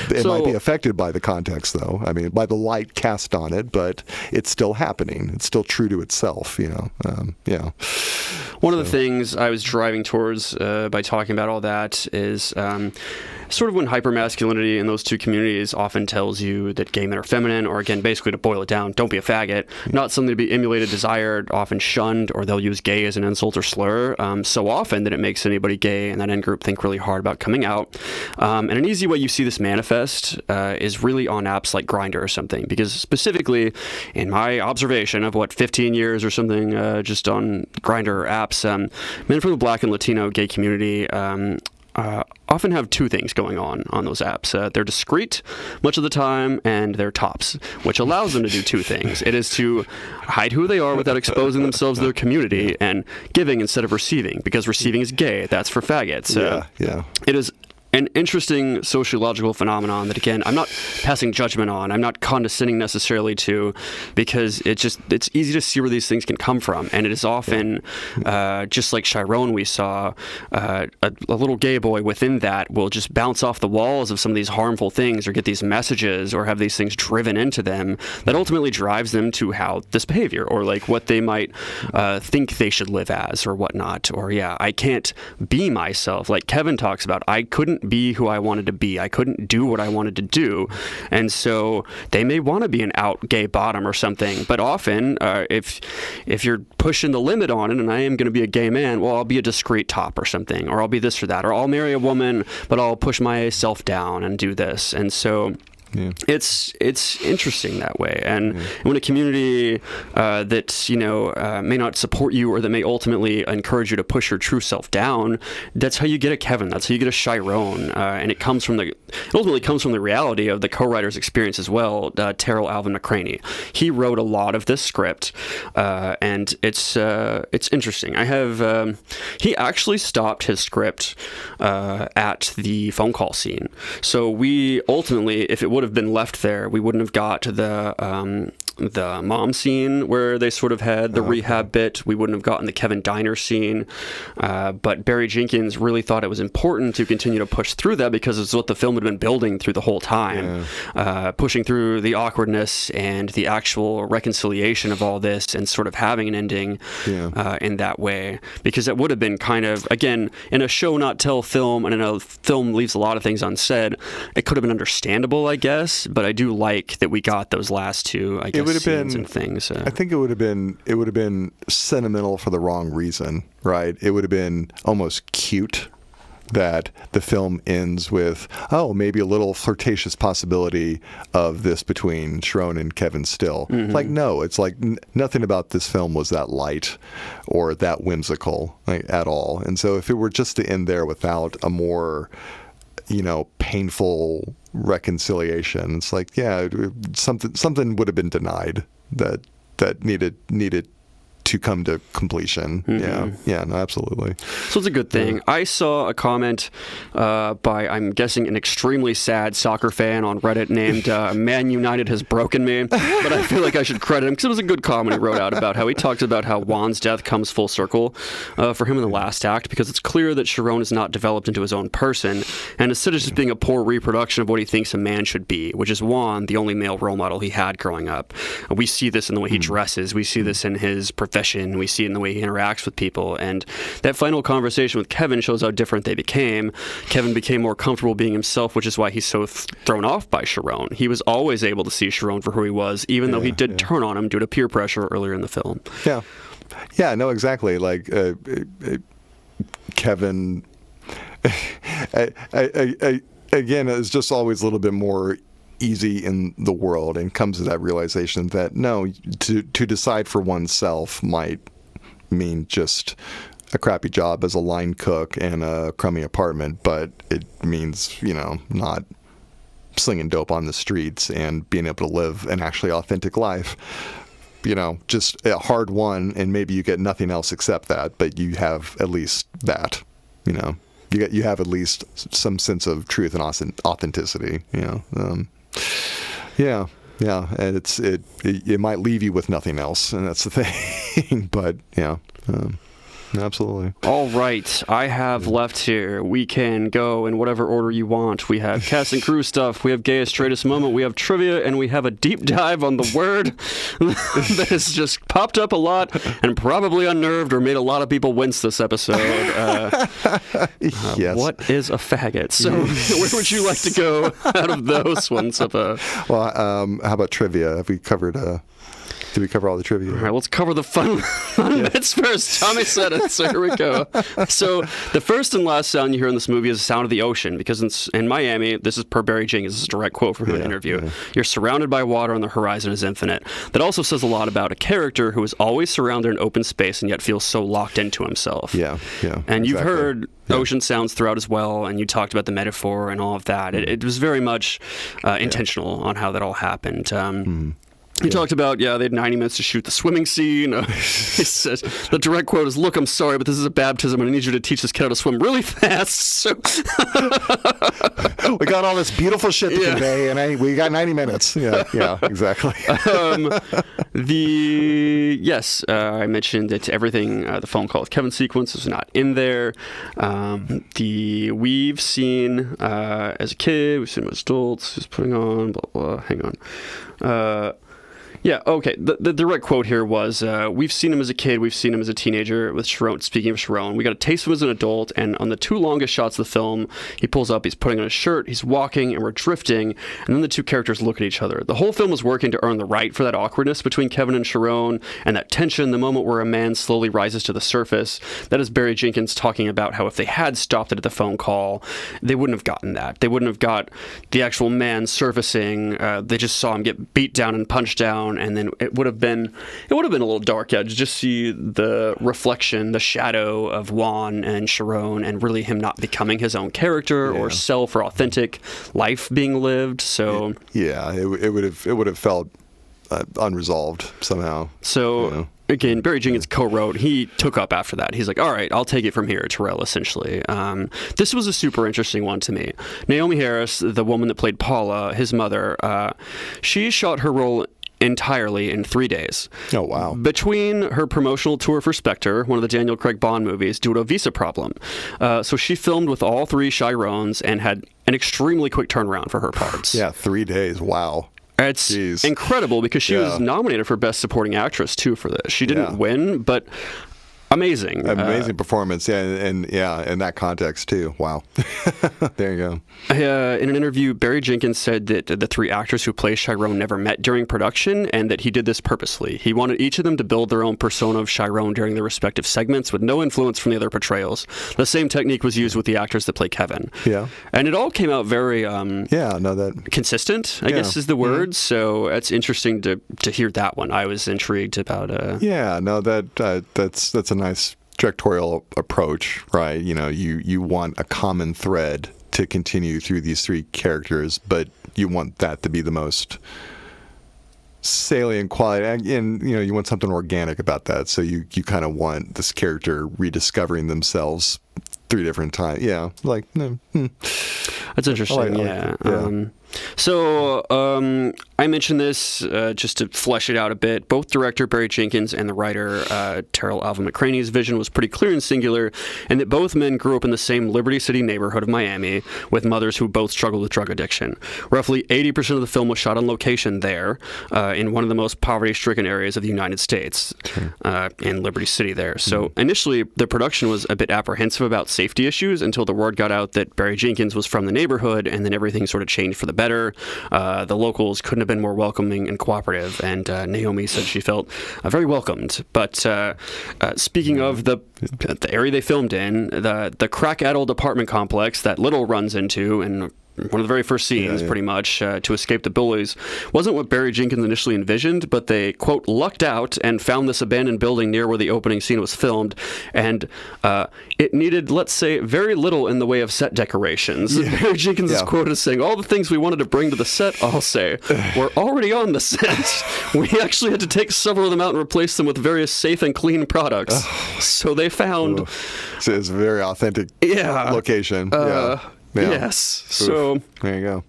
It might be affected by the context, though. I mean, by the light cast on it, but it's still happening. It's still true to itself, One of the things I was driving towards by talking about all that is sort of when hypermasculinity in those two communities often tells you that gay men are feminine, or again, basically to boil it down, don't be a faggot, not something to be emulated, desired, often shunned, or they'll use gay as an insult or slur so often that it makes anybody gay in that in group think really hard about coming out. And an easy way you see this manifest is really on apps like Grindr or something, because specifically in my observation of 15 years or something just on Grindr apps, men from the Black and Latino gay community often have two things going on those apps. They're discreet much of the time, and they're tops, which allows them to do two things. It is to hide who they are without exposing themselves to their community, and giving instead of receiving, because receiving is gay. That's for faggots. It is an interesting sociological phenomenon that, again, I'm not passing judgment on. I'm not condescending necessarily to, because it's easy to see where these things can come from. And it is often, just like Chiron we saw, a little gay boy within that will just bounce off the walls of some of these harmful things, or get these messages, or have these things driven into them that ultimately drives them to how this behavior, or like what they might think they should live as, or whatnot. Or I can't be myself. Like Kevin talks about, I couldn't be who I wanted to be. I couldn't do what I wanted to do. And so they may want to be an out gay bottom or something. But often, if you're pushing the limit on it, and I am going to be a gay man, well, I'll be a discreet top or something, or I'll be this or that, or I'll marry a woman, but I'll push myself down and do this. And so It's interesting that way, and when a community that may not support you, or that may ultimately encourage you to push your true self down, that's how you get a Kevin. That's how you get a Chiron, and it ultimately comes from the reality of the co-writer's experience as well. Terrell Alvin McCraney, he wrote a lot of this script, and it's interesting. He actually stopped his script at the phone call scene, so we ultimately, if it would have been left there, we wouldn't have got to the mom scene where they sort of had the rehab bit. We wouldn't have gotten the Kevin Diner scene, but Barry Jenkins really thought it was important to continue to push through that, because it's what the film had been building through the whole time, pushing through the awkwardness and the actual reconciliation of all this, and sort of having an ending in that way, because it would have been kind of, again, in a show not tell film, and in a film leaves a lot of things unsaid, it could have been understandable, I guess, but I do like that we got those last two, I guess, scenes and things. I think it would have been sentimental for the wrong reason, right? It would have been almost cute that the film ends with, maybe a little flirtatious possibility of this between Chiron and Kevin still. Like, no, it's like nothing about this film was that light or that whimsical, like, at all. And so if it were just to end there without a more painful reconciliation, it's like, something would have been denied that needed to come to completion. No, absolutely. So it's a good thing. I saw a comment by, I'm guessing, an extremely sad soccer fan on Reddit named Man United Has Broken Me, but I feel like I should credit him, because it was a good comment he wrote out about how he talks about how Juan's death comes full circle for him in the last act, because it's clear that Chiron is not developed into his own person, and instead of just being a poor reproduction of what he thinks a man should be, which is Juan, the only male role model he had growing up. We see this in the way he dresses. We see this in his profession. We see it in the way he interacts with people, and that final conversation with Kevin shows how different they became. Kevin became more comfortable being himself, which is why he's so thrown off by Chiron. He was always able to see Chiron for who he was, even though he did turn on him due to peer pressure earlier in the film. No, exactly. Like Kevin, again, is just always a little bit more easy in the world, and comes to that realization that no, to decide for oneself might mean just a crappy job as a line cook and a crummy apartment, but it means, not slinging dope on the streets and being able to live an actually authentic life. Just a hard one, and maybe you get nothing else except that, but you have at least that. You have at least some sense of truth and authenticity. And it might leave you with nothing else, and that's the thing. But absolutely. All right, I have left here. We can go in whatever order you want. We have cast and crew stuff. We have gayest straightest moment. We have trivia, and we have a deep dive on the word that has just popped up a lot and probably unnerved or made a lot of people wince this episode. Yes. What is a faggot? So, where would you like to go out of those ones? Well, how about trivia? Have we covered? Did we cover all the trivia? All right, let's cover the fun bits first. Tommy said it, so here we go. So the first and last sound you hear in this movie is the sound of the ocean, because in Miami, this is per Barry Jenkins, this is a direct quote from an interview, you're surrounded by water and the horizon is infinite. That also says a lot about a character who is always surrounded in open space and yet feels so locked into himself. And you've heard ocean sounds throughout as well, and you talked about the metaphor and all of that. It was very much intentional on how that all happened. He talked about, they had 90 minutes to shoot the swimming scene. He said, the direct quote is, "Look, I'm sorry, but this is a baptism, and I need you to teach this kid how to swim really fast." So we got all this beautiful shit to convey, and we got 90 minutes. Yeah, exactly. I mentioned that everything, the phone call with Kevin sequence is not in there. We've seen as a kid, we've seen him as adults, who's putting on, blah, blah, hang on. Yeah, okay. The direct quote here was, we've seen him as a kid, we've seen him as a teenager with Sharon. Speaking of Sharon, we got a taste of him as an adult, and on the two longest shots of the film, he pulls up, he's putting on a shirt, he's walking, and we're drifting, and then the two characters look at each other. The whole film is working to earn the right for that awkwardness between Kevin and Sharon, and that tension, the moment where a man slowly rises to the surface. That is Barry Jenkins talking about how if they had stopped it at the phone call, they wouldn't have gotten that. They wouldn't have got the actual man surfacing. They just saw him get beat down and punched down, and then it would have been a little dark, to just see the reflection, the shadow of Juan and Sharon, and really him not becoming his own character or self or authentic life being lived. So it would have felt unresolved somehow. So again, Barry Jenkins co-wrote. He took up after that. He's like, all right, I'll take it from here, Terrell, essentially. This was a super interesting one to me. Naomi Harris, the woman that played Paula, his mother, she shot her role entirely in 3 days. Oh, wow. Between her promotional tour for Spectre, one of the Daniel Craig Bond movies, due to a visa problem. So she filmed with all three Chirons and had an extremely quick turnaround for her parts. Yeah, 3 days. Wow. It's incredible because she was nominated for Best Supporting Actress, too, for this. She didn't win, but amazing performance, and in that context too. Wow. There you go. In an interview, Barry Jenkins said that the three actors who play Chiron never met during production, and that he did this purposely. He wanted each of them to build their own persona of Chiron during their respective segments with no influence from the other portrayals. The same technique was used with the actors that play Kevin. Yeah. And it all came out very consistent, I guess is the word. So it's interesting to hear that one. I was intrigued about that's a nice directorial approach, right? You want a common thread to continue through these three characters, but you want that to be the most salient quality, and you want something organic about that. So you kind of want this character rediscovering themselves 3 different times. Yeah, that's interesting. So I mentioned this just to flesh it out a bit. Both director Barry Jenkins and the writer Terrell Alva McCraney's vision was pretty clear and singular, and that both men grew up in the same Liberty City neighborhood of Miami with mothers who both struggled with drug addiction. Roughly 80% of the film was shot on location there, in one of the most poverty-stricken areas of the United States, in Liberty City there. So initially, the production was a bit apprehensive about safety issues until the word got out that Barry Jenkins was from the neighborhood, and then everything sort of changed for the better. The locals couldn't have been more welcoming and cooperative, and Naomi said she felt very welcomed. But speaking of the area they filmed in, the crack-addled apartment complex that Little runs into, and one of the very first scenes, pretty much, to escape the bullies, wasn't what Barry Jenkins initially envisioned, but they, quote, lucked out and found this abandoned building near where the opening scene was filmed, and it needed, let's say, very little in the way of set decorations. Barry Jenkins is quoted as saying, all the things we wanted to bring to the set, I'll say, were already on the set. We actually had to take several of them out and replace them with various safe and clean products. So they found... So it's a very authentic location. Yes. So there you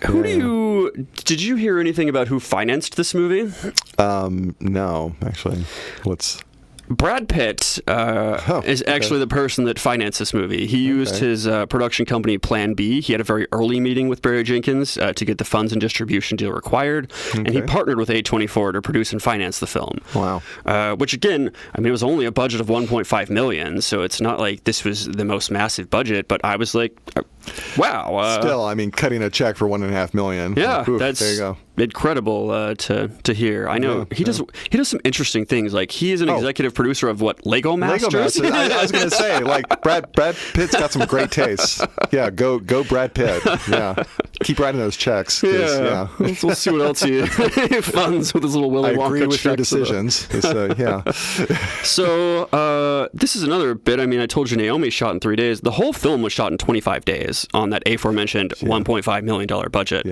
go. Did you hear anything about who financed this movie? No, actually. Brad Pitt is actually the person that financed this movie. He used his production company Plan B. He had a very early meeting with Barry Jenkins to get the funds and distribution deal required, and he partnered with A24 to produce and finance the film. Wow. Which again, it was only a budget of $1.5 million, so it's not like this was the most massive budget, but I was like, wow. Still, cutting a check for $1.5 million. Yeah, that's there you go. Incredible to hear. I know he does some interesting things. Like he is an executive producer of Lego Masters. I was going to say, Brad Pitt's got some great tastes. Yeah, go Brad Pitt. Yeah, keep writing those checks. Yeah. We'll see what else he funds with his little Willy Wonka. I agree with your decisions. So this is another bit. I told you Naomi shot in 3 days. The whole film was shot in 25 days on that aforementioned $1.5 million budget.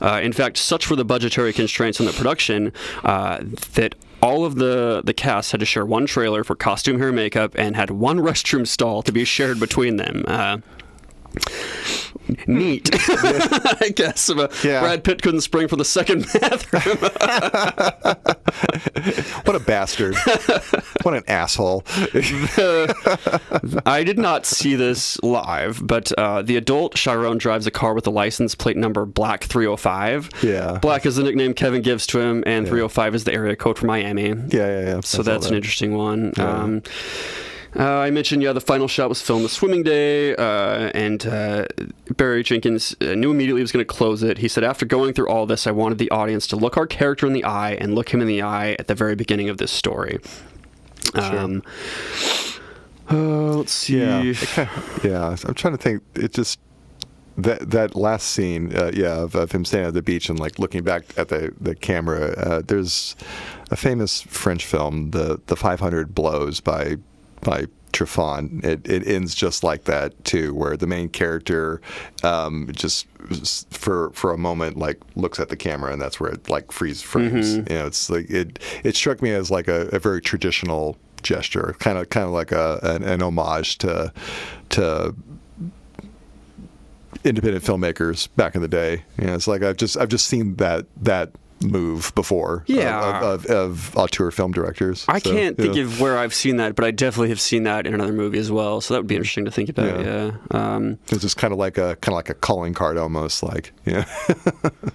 In fact, such were the budgetary constraints on the production that all of the cast had to share one trailer for costume, hair, and makeup, and had one restroom stall to be shared between them. Neat. I guess. Brad Pitt couldn't spring from the second bathroom. What a bastard. What an asshole. I did not see this live, but the adult Chiron drives a car with the license plate number Black 305. Yeah. Black is the nickname Kevin gives to him, and 305 is the area code for Miami. Yeah. So that's an interesting one. Yeah. I mentioned, the final shot was filmed the swimming day, and Barry Jenkins knew immediately he was going to close it. He said, after going through all this, I wanted the audience to look our character in the eye and look him in the eye at the very beginning of this story. Sure. Let's see. Yeah, I'm trying to think. It just... That last scene, of him standing at the beach and like looking back at the camera. There's a famous French film, the 500 Blows by Truffaut. It ends just like that too, where the main character just for a moment like looks at the camera, and that's where it like freeze frames. Mm-hmm. It's like it struck me as like a very traditional gesture, kind of like an homage to independent filmmakers back in the day. It's like I've just seen that move before. Of auteur film directors. I can't think of where I've seen that, but I definitely have seen that in another movie as well. So that would be interesting to think about. It's just kind of like a calling card almost, like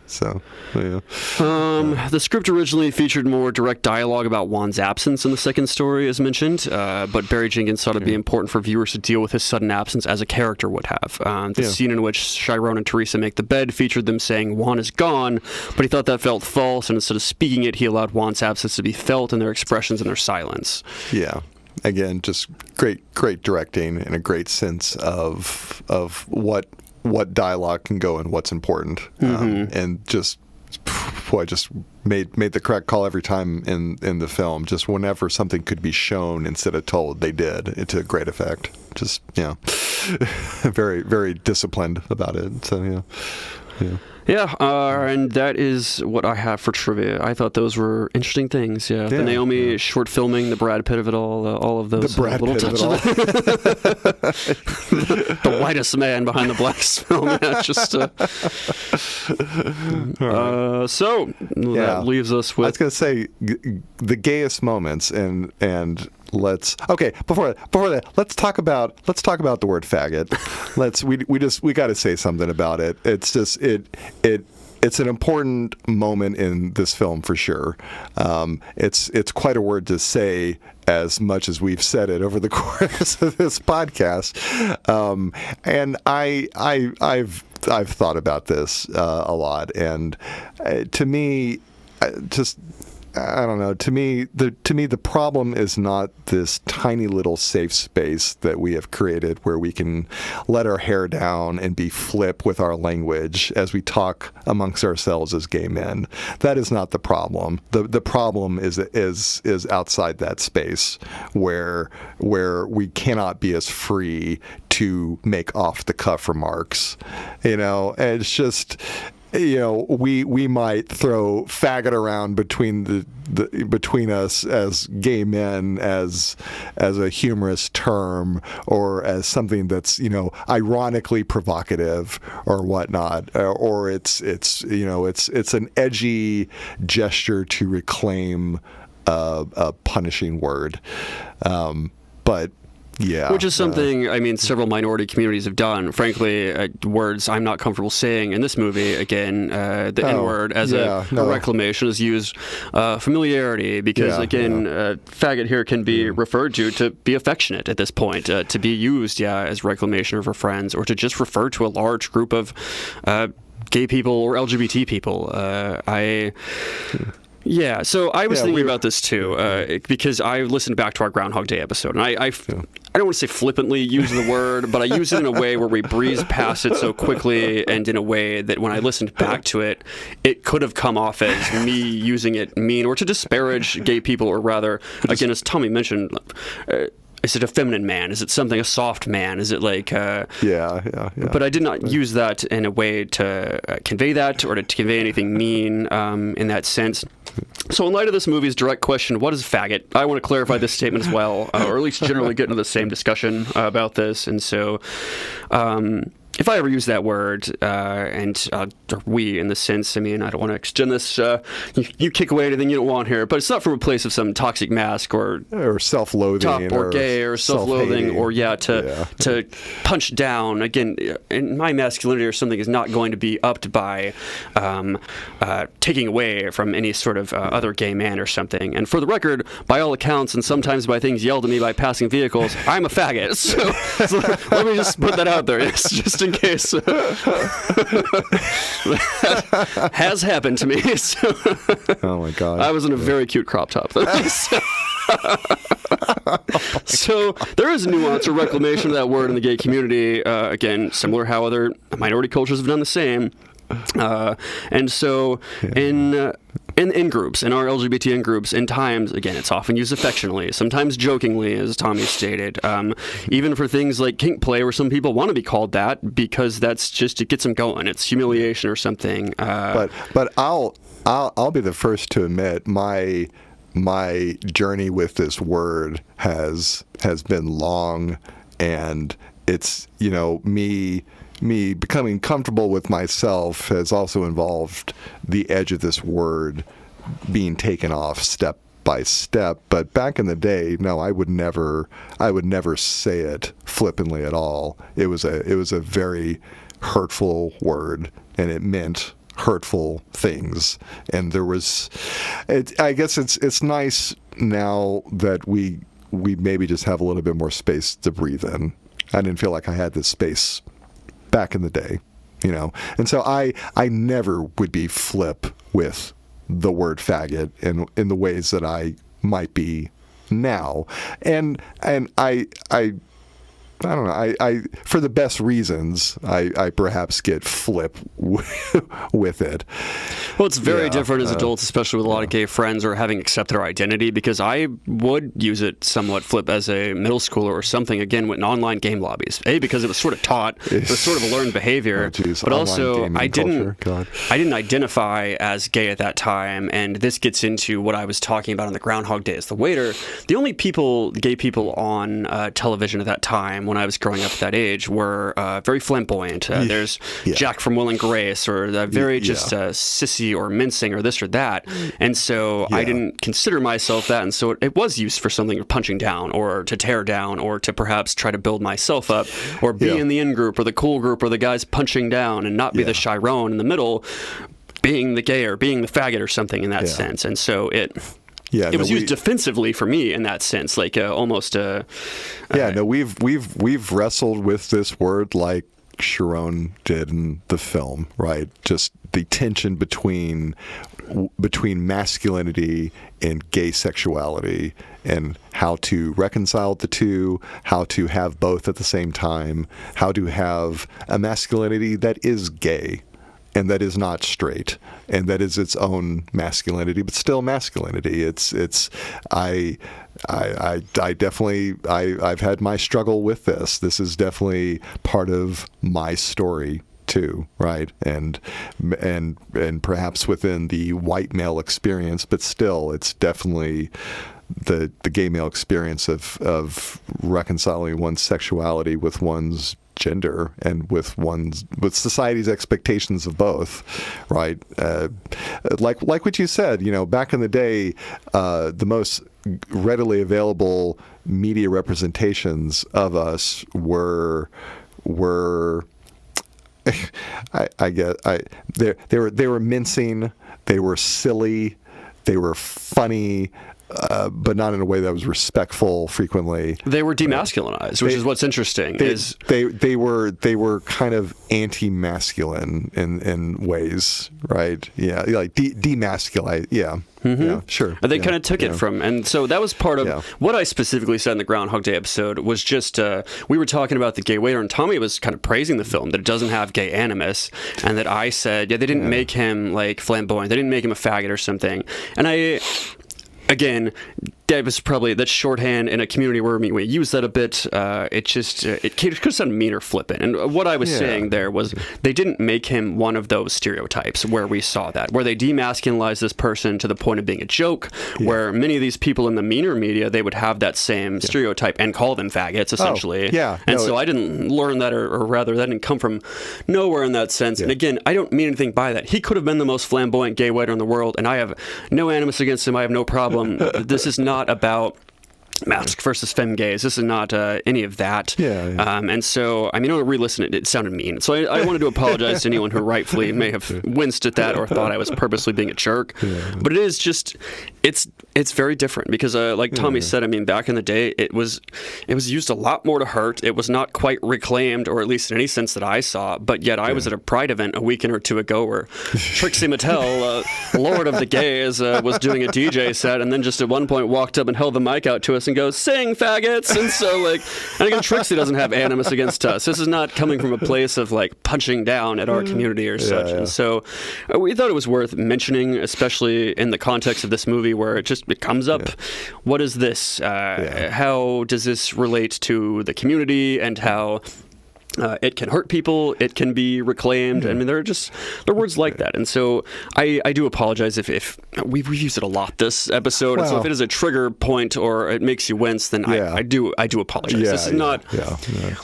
So the script originally featured more direct dialogue about Juan's absence in the second story, as mentioned, but Barry Jenkins thought it'd be important for viewers to deal with his sudden absence as a character would have. The scene in which Chiron and Teresa make the bed featured them saying Juan is gone, but he thought that felt false, and instead of speaking it, he allowed Juan's absence to be felt in their expressions and their silence. Yeah. Again, just great directing and a great sense of what dialogue can go and what's important, and just made the correct call every time in the film. Just whenever something could be shown instead of told, they did it to great effect. Just very, very disciplined about it. So and that is what I have for trivia. I thought those were interesting things. The Naomi short filming, the Brad Pitt of it all of those the Brad little Pitt touches of it all. The whitest man behind the blackest film. So that leaves us with. I was going to say the gayest moments, and before that, let's talk about the word faggot. We got to say something about it. It's just it's an important moment in this film for sure. It's quite a word to say, as much as we've said it over the course of this podcast. And I've thought about this a lot, and to me, I don't know. To me, the problem is not this tiny little safe space that we have created where we can let our hair down and be flip with our language as we talk amongst ourselves as gay men. That is not the problem. The problem is outside that space where we cannot be as free to make off the cuff remarks. And it's just. We might throw faggot around between us as gay men as a humorous term, or as something that's ironically provocative or whatnot, or it's an edgy gesture to reclaim a punishing word, but. Yeah, which is something several minority communities have done. Frankly, words I'm not comfortable saying in this movie. Again, the N-word as a reclamation is used familiarity, because faggot here can be referred to be affectionate at this point, to be used as reclamation for friends, or to just refer to a large group of gay people or LGBT people. So I was thinking about this too, because I listened back to our Groundhog Day episode, and I don't want to say flippantly use the word, but I use it in a way where we breeze past it so quickly, and in a way that when I listened back to it, it could have come off as me using it mean or to disparage gay people, or rather, again, as Tommy mentioned, is it a feminine man? Is it a soft man? Is it like... But I did not use that in a way to convey that, or to convey anything mean in that sense. So in light of this movie's direct question, what is faggot? I want to clarify this statement as well, or at least generally get into the same discussion about this. And so if I ever use that word, and we in the sense, I mean, I don't want to extend this, you kick away anything you don't want here, but it's not from a place of some toxic mask or self-loathing or gay or self-loathing or to punch down. Again, in my masculinity or something is not going to be upped by taking away from any sort of other gay man or something. And for the record, by all accounts, and sometimes by things yelled at me by passing vehicles, I'm a faggot. So let me just put that out there, yes, just in case. That has happened to me. So oh my God. I was in a very cute crop top. So there is a nuance or reclamation of that word in the gay community. Again, similar how other minority cultures have done the same. And so in groups, in our LGBTN groups, in times, again, it's often used affectionately, sometimes jokingly, as Tommy stated, even for things like kink play, where some people want to be called that because that's just, it gets them going. It's humiliation or something. But I'll be the first to admit my journey with this word has been long, and it's, me becoming comfortable with myself has also involved the edge of this word being taken off step by step. But back in the day, no, I would never say it flippantly at all. It was a very hurtful word, and it meant hurtful things. And there was, I guess it's nice now that we maybe just have a little bit more space to breathe in. I didn't feel like I had this space back in the day, and so I never would be flip with the word faggot in the ways that I might be now, and I don't know. I for the best reasons, I perhaps get flip with it. Well, it's very different as adults, especially with a lot of gay friends or having accepted our identity, because I would use it somewhat flip as a middle schooler or something, again, with online game lobbies. Because it was sort of taught, it was sort of a learned behavior, but also I didn't identify as gay at that time, and this gets into what I was talking about on the Groundhog Day as the waiter. The only gay people on television at that time, when I was growing up at that age, were very flamboyant. There's Jack from Will and Grace, or very just sissy or mincing or this or that. And so I didn't consider myself that. And so it was used for something of punching down or to tear down or to perhaps try to build myself up or be in the in group or the cool group or the guys punching down and not be the Chiron in the middle, being the gay or being the faggot or something in that sense. And so it was used defensively for me in that sense, like almost we've wrestled with this word like Chiron did in the film, right? Just the tension between masculinity and gay sexuality, and how to reconcile the two, how to have both at the same time, how to have a masculinity that is gay and that is not straight, and that is its own masculinity, but still masculinity. I've had my struggle with this. This is definitely part of my story too, right? And perhaps within the white male experience, but still, it's definitely the gay male experience of reconciling one's sexuality with one's gender and with society's expectations of both, right? Like what you said, back in the day, the most readily available media representations of us were they were mincing, they were silly, they were funny, but not in a way that was respectful. Frequently, they were demasculinized, which is what's interesting. They were kind of anti-masculine in ways, right? Yeah, like demasculate. Yeah. Mm-hmm. Yeah, sure. And they kind of took it from, and so that was part of what I specifically said in the Groundhog Day episode was just, we were talking about the gay waiter, and Tommy was kind of praising the film, that it doesn't have gay animus, and that I said, they didn't make him like flamboyant, they didn't make him a faggot or something, and again, that's shorthand in a community where we use that a bit. It could have sounded mean or flippant. And what I was saying there was they didn't make him one of those stereotypes where we saw that, where they demasculinized this person to the point of being a joke, where many of these people in the meaner media, they would have that same stereotype and call them faggots, essentially. I didn't learn that, or rather, that didn't come from nowhere in that sense. And again, I don't mean anything by that. He could have been the most flamboyant gay writer in the world, and I have no animus against him. I have no problem. This is not about mask versus femme gays. This is not any of that. And so, I mean, I re-listen it sounded mean. So I wanted to apologize to anyone who rightfully may have winced at that or thought I was purposely being a jerk. But it is just, it's very different because, like Tommy said, I mean, back in the day, it was used a lot more to hurt. It was not quite reclaimed, or at least in any sense that I saw. But yet, I was at a Pride event a weekend or two ago where Trixie Mattel, Lord of the Gays, was doing a DJ set, and then just at one point walked up and held the mic out to us and goes, "Sing, faggots!" And so, and again, Trixie doesn't have animus against us. This is not coming from a place of punching down at our community or such. And so, we thought it was worth mentioning, especially in the context of this movie, where it comes up. What is this? How does this relate to the community, and how it can hurt people, it can be reclaimed. I mean, there are words like that. And so I do apologize if we've used it a lot this episode. And so if it is a trigger point or it makes you wince, then I do apologize. This is not,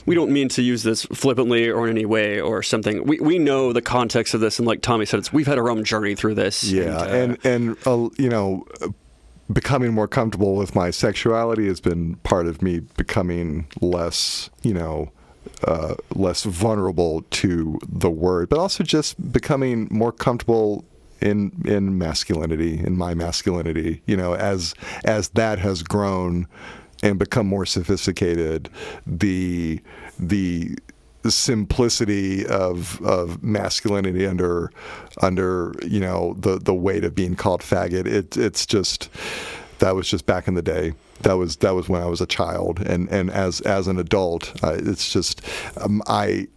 we don't mean to use this flippantly or in any way or something. We know the context of this, and like Tommy said, we've had our own journey through this. And you know, becoming more comfortable with my sexuality has been part of me becoming less, less vulnerable to the word, but also just becoming more comfortable in masculinity, in my masculinity, as that has grown and become more sophisticated, the simplicity of masculinity under the weight of being called faggot. It's just, that was just back in the day. That was when I was a child, and as an adult, it's just I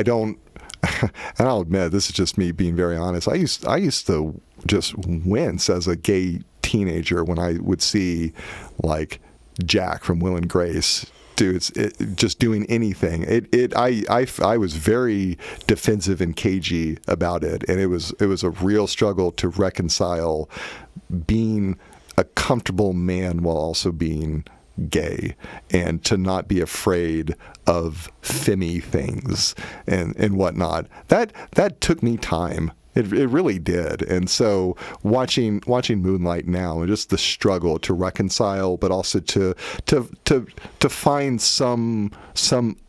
don't, and I'll admit, this is just me being very honest. I used to just wince as a gay teenager when I would see Jack from Will and Grace just doing anything. I was very defensive and cagey about it, and it was a real struggle to reconcile being a comfortable man while also being gay, and to not be afraid of femmy things and whatnot. That took me time. It really did. And so watching Moonlight now, and just the struggle to reconcile, but also to find some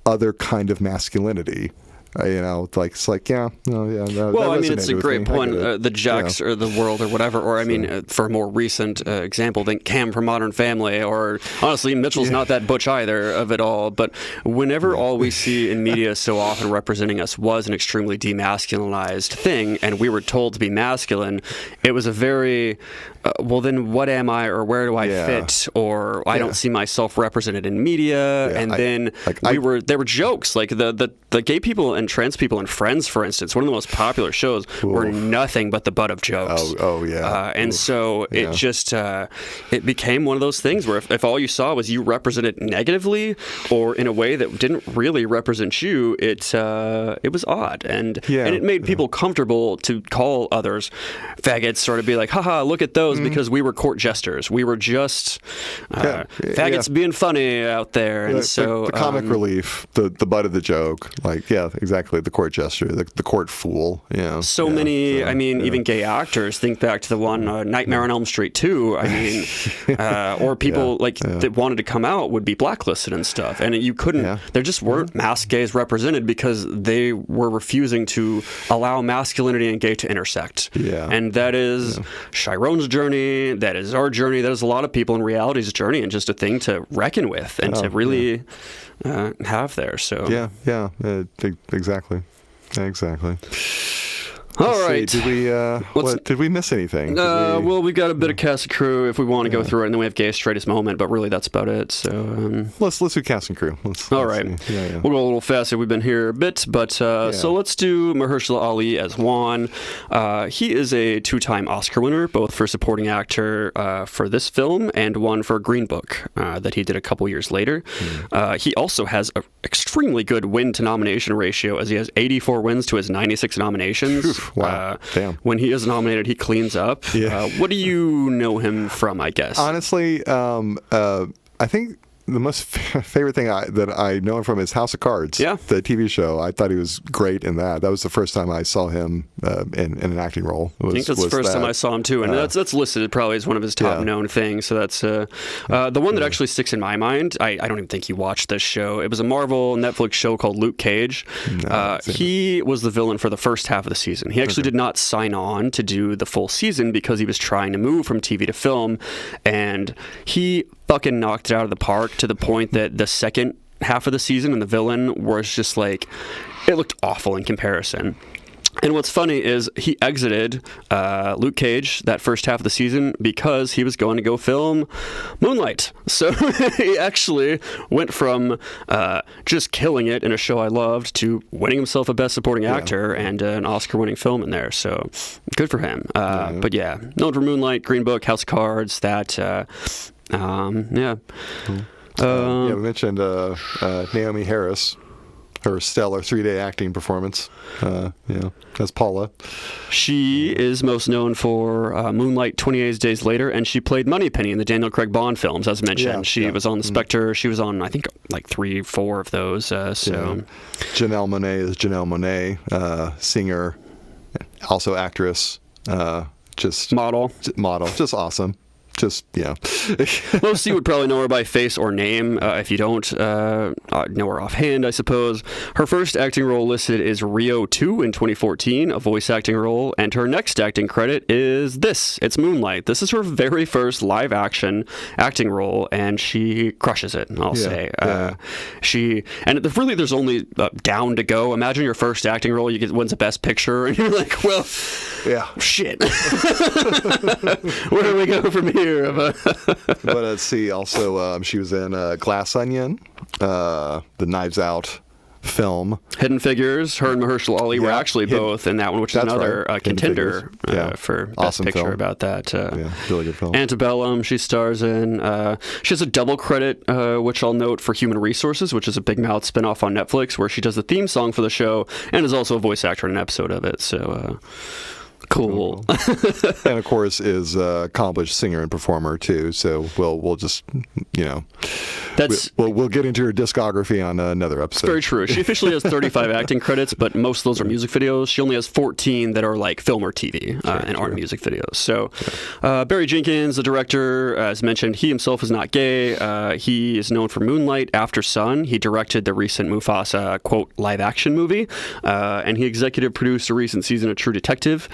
other kind of masculinity. It's like, yeah. Well, I mean, it's a great point. The Jacks or the world or whatever, or I mean, for a more recent example, think Cam from Modern Family, or honestly, Mitchell's not that butch either of it all. But whenever all we see in media so often representing us was an extremely demasculinized thing, and we were told to be masculine, it was a very well, then what am I, or where do I fit, or I don't see myself represented in media. And then there were jokes like the gay people and trans people and Friends, for instance, one of the most popular shows, were nothing but the butt of jokes. And so it just it became one of those things where if all you saw was you represented negatively or in a way that didn't really represent you, it was odd, and it made people comfortable to call others faggots, sort of be like, haha, look at those, because we were court jesters. We were just faggots being funny out there. And so the comic relief, the butt of the joke, exactly, the court jester, the court fool. So many, I mean, even gay actors, think back to the one Nightmare on Elm Street 2, I mean, or people that wanted to come out would be blacklisted and stuff, and you couldn't, there just weren't masked gays represented because they were refusing to allow masculinity and gay to intersect. And that is Chiron's journey, that is our journey, that is a lot of people in reality's journey, and just a thing to reckon with and to really have there. So exactly. All right. right. Did we miss anything? Well, we've got a bit of cast and crew if we want to go through it, and then we have gay straightest moment, but really that's about it. So let's do cast and crew. All right. Yeah. We'll go a little faster. We've been here a bit, but so let's do Mahershala Ali as Juan. He is a 2-time Oscar winner, both for supporting actor for this film and one for Green Book that he did a couple years later. He also has an extremely good win to nomination ratio, as he has 84 wins to his 96 nominations. Wow. Damn. When he is nominated, he cleans up. Yeah. What do you know him from, I guess? Honestly, I think the most favorite thing that I know him from is House of Cards, the TV show. I thought he was great in that. That was the first time I saw him in an acting role. I think that's the first time I saw him too, and that's listed probably as one of his top known things. So that's the one that actually sticks in my mind. I don't even think you watched this show. It was a Marvel Netflix show called Luke Cage. He was the villain for the first half of the season. He actually did not sign on to do the full season because he was trying to move from TV to film, and he fucking knocked it out of the park to the point that the second half of the season and the villain was just like, it looked awful in comparison. And what's funny is he exited Luke Cage that first half of the season because he was going to go film Moonlight. So he actually went from just killing it in a show I loved to winning himself a Best Supporting Actor and an Oscar-winning film in there. So good for him. But yeah, known for Moonlight, Green Book, House of Cards, that... we mentioned Naomi Harris, her stellar 3-day acting performance. As Paula. She is most known for Moonlight, 28 Days Later, and she played Moneypenny in the Daniel Craig Bond films, as mentioned. She was on The Spectre. She was on, I think, like 3-4 of those. Janelle Monáe is Janelle Monáe, singer, also actress, just model, just awesome. Most of you would probably know her by face or name. If you don't know her offhand, I suppose. Her first acting role listed is Rio 2 in 2014, a voice acting role, and her next acting credit is this. It's Moonlight. This is her very first live action acting role, and she crushes it, I'll say. There's only down to go. Imagine your first acting role, wins a Best Picture, and you're like, well, shit. Where do we go from here? But let's see. Also, she was in Glass Onion, the Knives Out film. Hidden Figures. Her and Mahershala Ali were actually both in that one, which is another contender for Best awesome Picture film. About that. Really good film. Antebellum, she stars in. She has a double credit, which I'll note, for Human Resources, which is a Big Mouth spinoff on Netflix, where she does the theme song for the show and is also a voice actor in an episode of it. So. Cool. And of course is accomplished singer and performer too. So we'll just we'll get into her discography on another episode. Very true. She officially has 35 acting credits, but most of those are music videos. She only has 14 that are like film or TV and aren't music videos. So Barry Jenkins, the director, as mentioned, he himself is not gay. He is known for Moonlight, After Sun. He directed the recent Mufasa quote live action movie, and he executive produced a recent season of True Detective.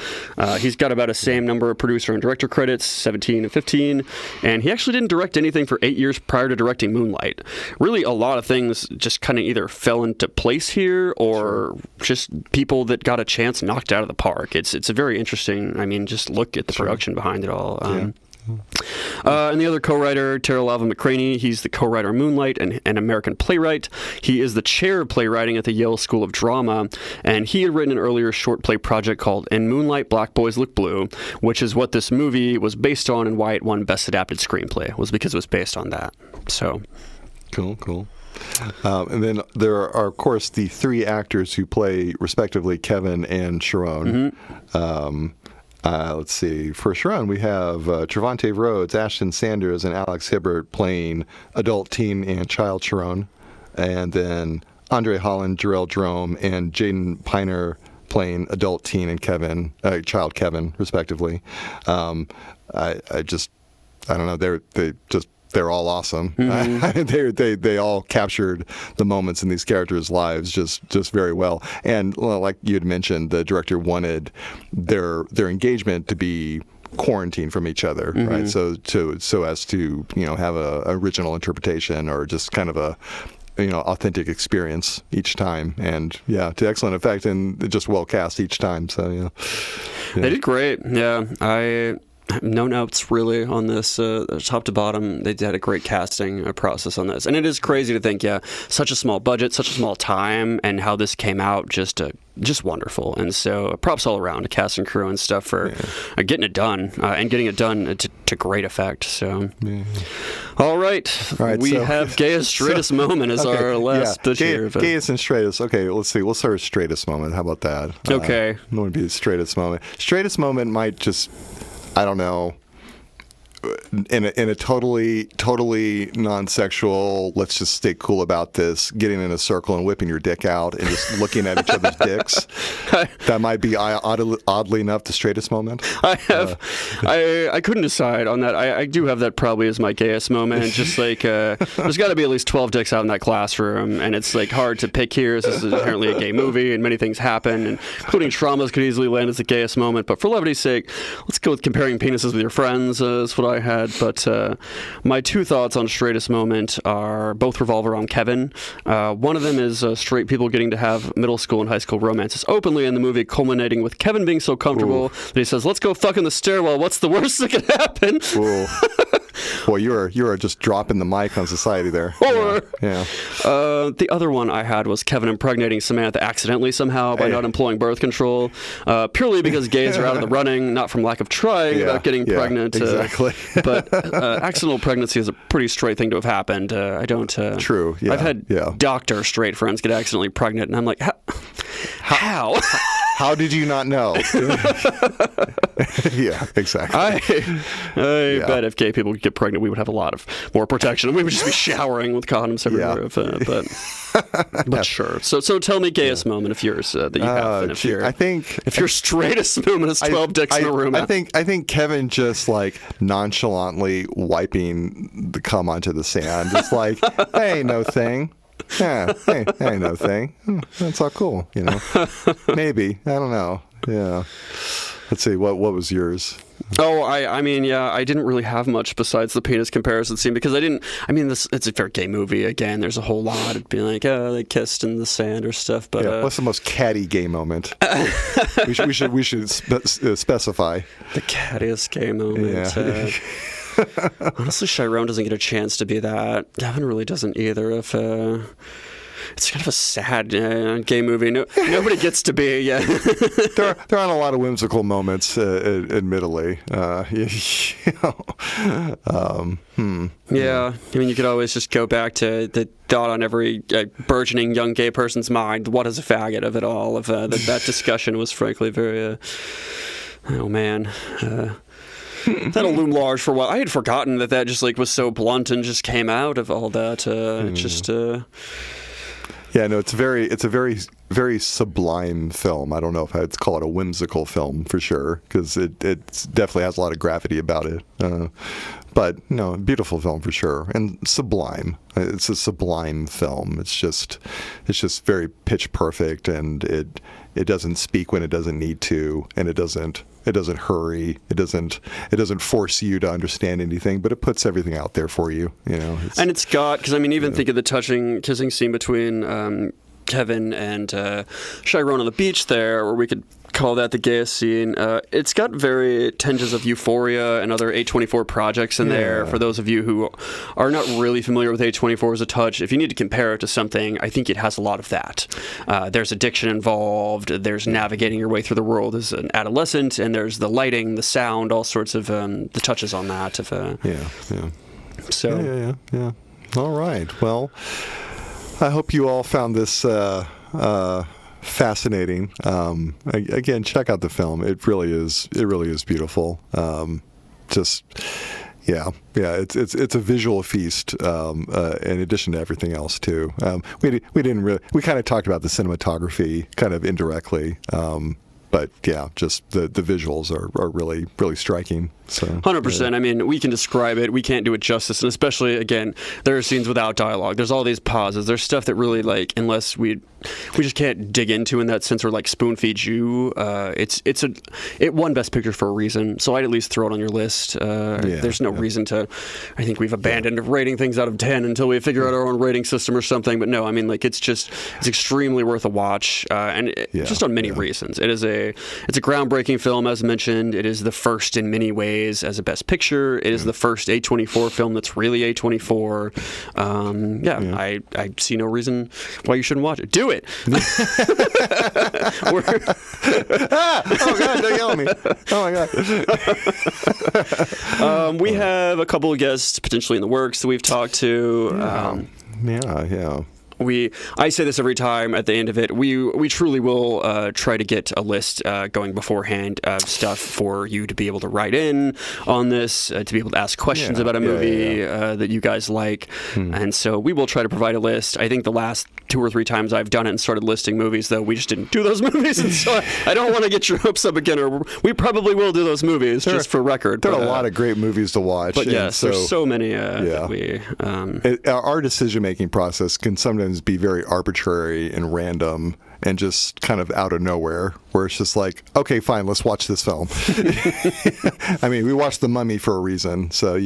He's got about the same number of producer and director credits, 17 and 15, and he actually didn't direct anything for 8 years prior to directing Moonlight. Really, a lot of things just kind of either fell into place here or just people that got a chance knocked out of the park. It's a very interesting, just look at the production behind it all. And the other co-writer, Tara Lava McCraney, he's the co-writer of Moonlight and an American playwright. He is the chair of playwriting at the Yale School of Drama, and he had written an earlier short play project called In Moonlight, Black Boys Look Blue, which is what this movie was based on and why it won Best Adapted Screenplay, was because it was based on that. So, Cool. And then there are, of course, the 3 actors who play, respectively, Kevin and Sharon. Let's see. For Sharon, we have Trevante Rhodes, Ashton Sanders, and Alex Hibbert playing adult, teen, and child Sharon. And then Andre Holland, Jarrell Jerome, and Jaden Piner playing adult, teen, and child Kevin, respectively. I don't know. They're all awesome. They all captured the moments in these characters' lives just very well. And like you had mentioned, the director wanted their engagement to be quarantined from each other, right? So as to have a original interpretation or just kind of a authentic experience each time, and to excellent effect and just well cast each time. So They did great. Yeah, no notes really on this, top to bottom. They had a great casting process on this, and it is crazy to think, such a small budget, such a small time, and how this came out just wonderful. And so props all around to cast and crew and stuff for getting it done and getting it done to great effect. So, all right, we have gayest straightest moment as our last pitch here. Gayest and straightest. Okay, let's see. We'll start with straightest moment. How about that? Okay, what would be the straightest moment? Straightest moment might just, I don't know, in a totally non-sexual, let's just stay cool about this, getting in a circle and whipping your dick out and just looking at each other's dicks. That might be oddly enough the straightest moment. I couldn't decide on that. I do have that probably as my gayest moment. Just like there's got to be at least 12 dicks out in that classroom, and it's like hard to pick here. This is inherently a gay movie, and many things happen, and including traumas could easily land as the gayest moment. But for levity's sake, let's go with comparing penises with your friends. Is what I had. But my two thoughts on straightest moment are both revolve around Kevin. One of them is straight people getting to have middle school and high school romances openly in the movie, culminating with Kevin being so comfortable that he says, "Let's go fuck in the stairwell. What's the worst that could happen?" Boy, you are just dropping the mic on society there. The other one I had was Kevin impregnating Samantha accidentally somehow by not employing birth control, purely because gays are out of the running, not from lack of trying about getting pregnant. Exactly. But accidental pregnancy is a pretty straight thing to have happened. I don't. True. Yeah. I've had doctor straight friends get accidentally pregnant, and I'm like, how? How did you not know? Yeah, exactly. I bet if gay people could get pregnant, we would have a lot of more protection. We would just be showering with condoms everywhere. But sure. So tell me gayest moment of yours that you have. And if your straightest moment is 12 dicks in a room. I think Kevin just like nonchalantly wiping the cum onto the sand. It's like, hey, no thing. Yeah, hey, no thing. That's all cool, you know. Maybe, I don't know. Yeah. Let's see. What was yours? Oh, I didn't really have much besides the penis comparison scene because it's a very gay movie. Again, there's a whole lot. It'd be like, they kissed in the sand or stuff. But what's the most catty gay moment? we should specify the cattiest gay moment. Yeah. Honestly, Chiron doesn't get a chance to be that. Gavin really doesn't either. If it's kind of a sad gay movie. Nobody gets to be. Yeah, there aren't a lot of whimsical moments, admittedly. Yeah, I mean, you could always just go back to the thought on every burgeoning young gay person's mind. What is a faggot of it all? Of that discussion was frankly very. Oh man. That'll loom large for a while. I had forgotten that just like was so blunt and just came out of all that. Yeah, no, it's a very sublime film. I don't know if I'd call it a whimsical film for sure, because it definitely has a lot of gravity about it. But no, beautiful film for sure, and sublime. It's a sublime film. It's just very pitch perfect, and it doesn't speak when it doesn't need to, and it doesn't hurry. It doesn't force you to understand anything, but it puts everything out there for you. You know, and it's got, because I mean, even think of the touching kissing scene between Kevin and Chiron on the beach there, where we could call that the gayest scene. It's got very tinges of Euphoria and other A24 projects in there. For those of you who are not really familiar with A24 as a touch, if you need to compare it to something, I think it has a lot of that. There's addiction involved, there's navigating your way through the world as an adolescent, and there's the lighting, the sound, all sorts of the touches on that. Yeah. All right. Well, I hope you all found this fascinating. Again, check out the film. It really is beautiful. It's a visual feast. In addition to everything else too. We kind of talked about the cinematography kind of indirectly. But yeah, just the visuals are really, really striking. So 100%. I mean, we can describe it. We can't do it justice. And especially, again, there are scenes without dialogue. There's all these pauses. There's stuff that really, like, unless we just can't dig into in that sense or, like, spoon feed you. It won Best Picture for a reason. So I'd at least throw it on your list. There's no reason to. I think we've abandoned rating things out of 10 until we figure out our own rating system or something. But no, I mean, like, it's extremely worth a watch. Just on many reasons. It is it's a groundbreaking film, as mentioned. It is the first in many ways as a Best Picture. It is the first A24 film that's really A24. I see no reason why you shouldn't watch it. Do it. Oh God! Don't yell at me. Oh my God. We have a couple of guests potentially in the works that we've talked to. Yeah. I say this every time at the end of it. We truly will try to get a list going beforehand of stuff for you to be able to write in on this, to be able to ask questions about a movie that you guys like. And so we will try to provide a list. I think the last 2 or 3 times I've done it and started listing movies, though, we just didn't do those movies. And so I don't want to get your hopes up again, or we probably will do those movies, just for record. There are a lot of great movies to watch. But yes, there's so many that we... our decision-making process can sometimes be very arbitrary and random and just kind of out of nowhere, where it's just like, okay, fine, let's watch this film. I mean, we watched The Mummy for a reason, so,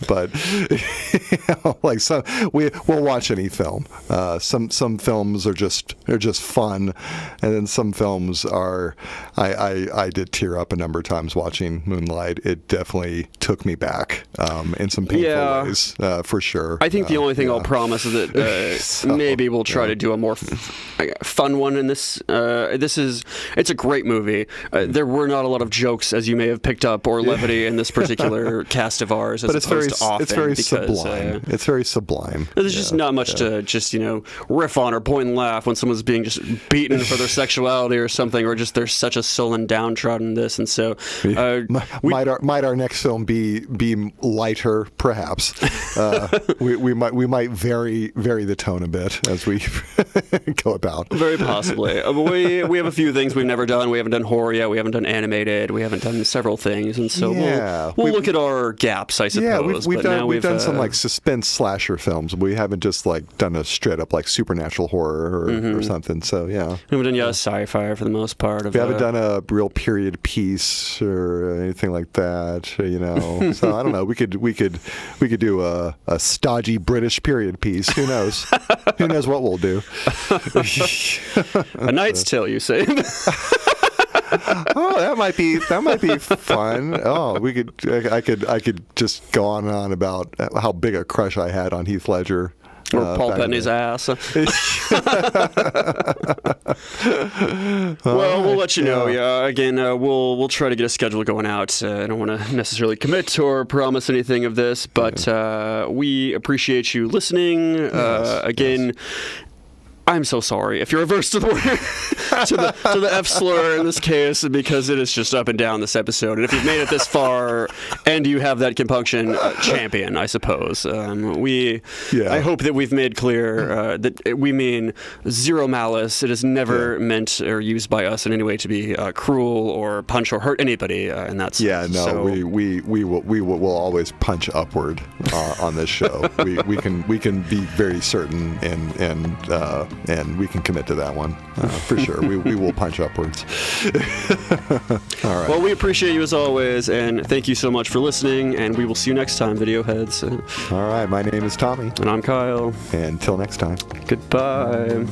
but like, so we'll watch any film. Some films are just fun, and then some films are, I did tear up a number of times watching Moonlight. It definitely took me back in some painful ways, for sure. I think the only thing I'll promise is that maybe we'll try to do a more fun one in this. It's a great movie. There were not a lot of jokes, as you may have picked up, or levity in this particular cast of ours, but it's very sublime. It's very sublime. There's just not much to just riff on or point and laugh when someone's being just beaten for their sexuality or something, or just there's such a sullen downtrodden this. And so might our next film be lighter, perhaps? we might vary the tone a bit as we go about. Very possibly. We have a few things we've never done. We haven't done horror yet. We haven't done animated. We haven't done several things, and so we'll look at our gaps, I suppose. Yeah, we've done some like suspense slasher films. We haven't just like done a straight up like supernatural horror or something. So we haven't done sci-fi for the most part. We haven't done a real period piece or anything like that. So I don't know. We could do a stodgy British period piece. Who knows? Who knows what we'll do? A Knight's Tale, you say? Oh, that might be fun. Oh, I could just go on and on about how big a crush I had on Heath Ledger. Or Paul Bettany's ass. Well, we'll let you know. Yeah, again, we'll try to get a schedule going out. I don't want to necessarily commit or promise anything of this, but we appreciate you listening. Again. I'm so sorry if you're averse to the word, to the F slur in this case, because it is just up and down this episode. And if you've made it this far and you have that compunction, champion, I suppose. I hope that we've made clear that we mean zero malice. It is never meant or used by us in any way to be cruel or punch or hurt anybody in that sense. Yeah, no, so, we will always punch upward on this show. we can be very certain and we can commit to that one for sure. We will punch upwards. All right. Well, we appreciate you as always, and thank you so much for listening, and we will see you next time, Video Heads. All right. My name is Tommy. And I'm Kyle. Until next time. Goodbye.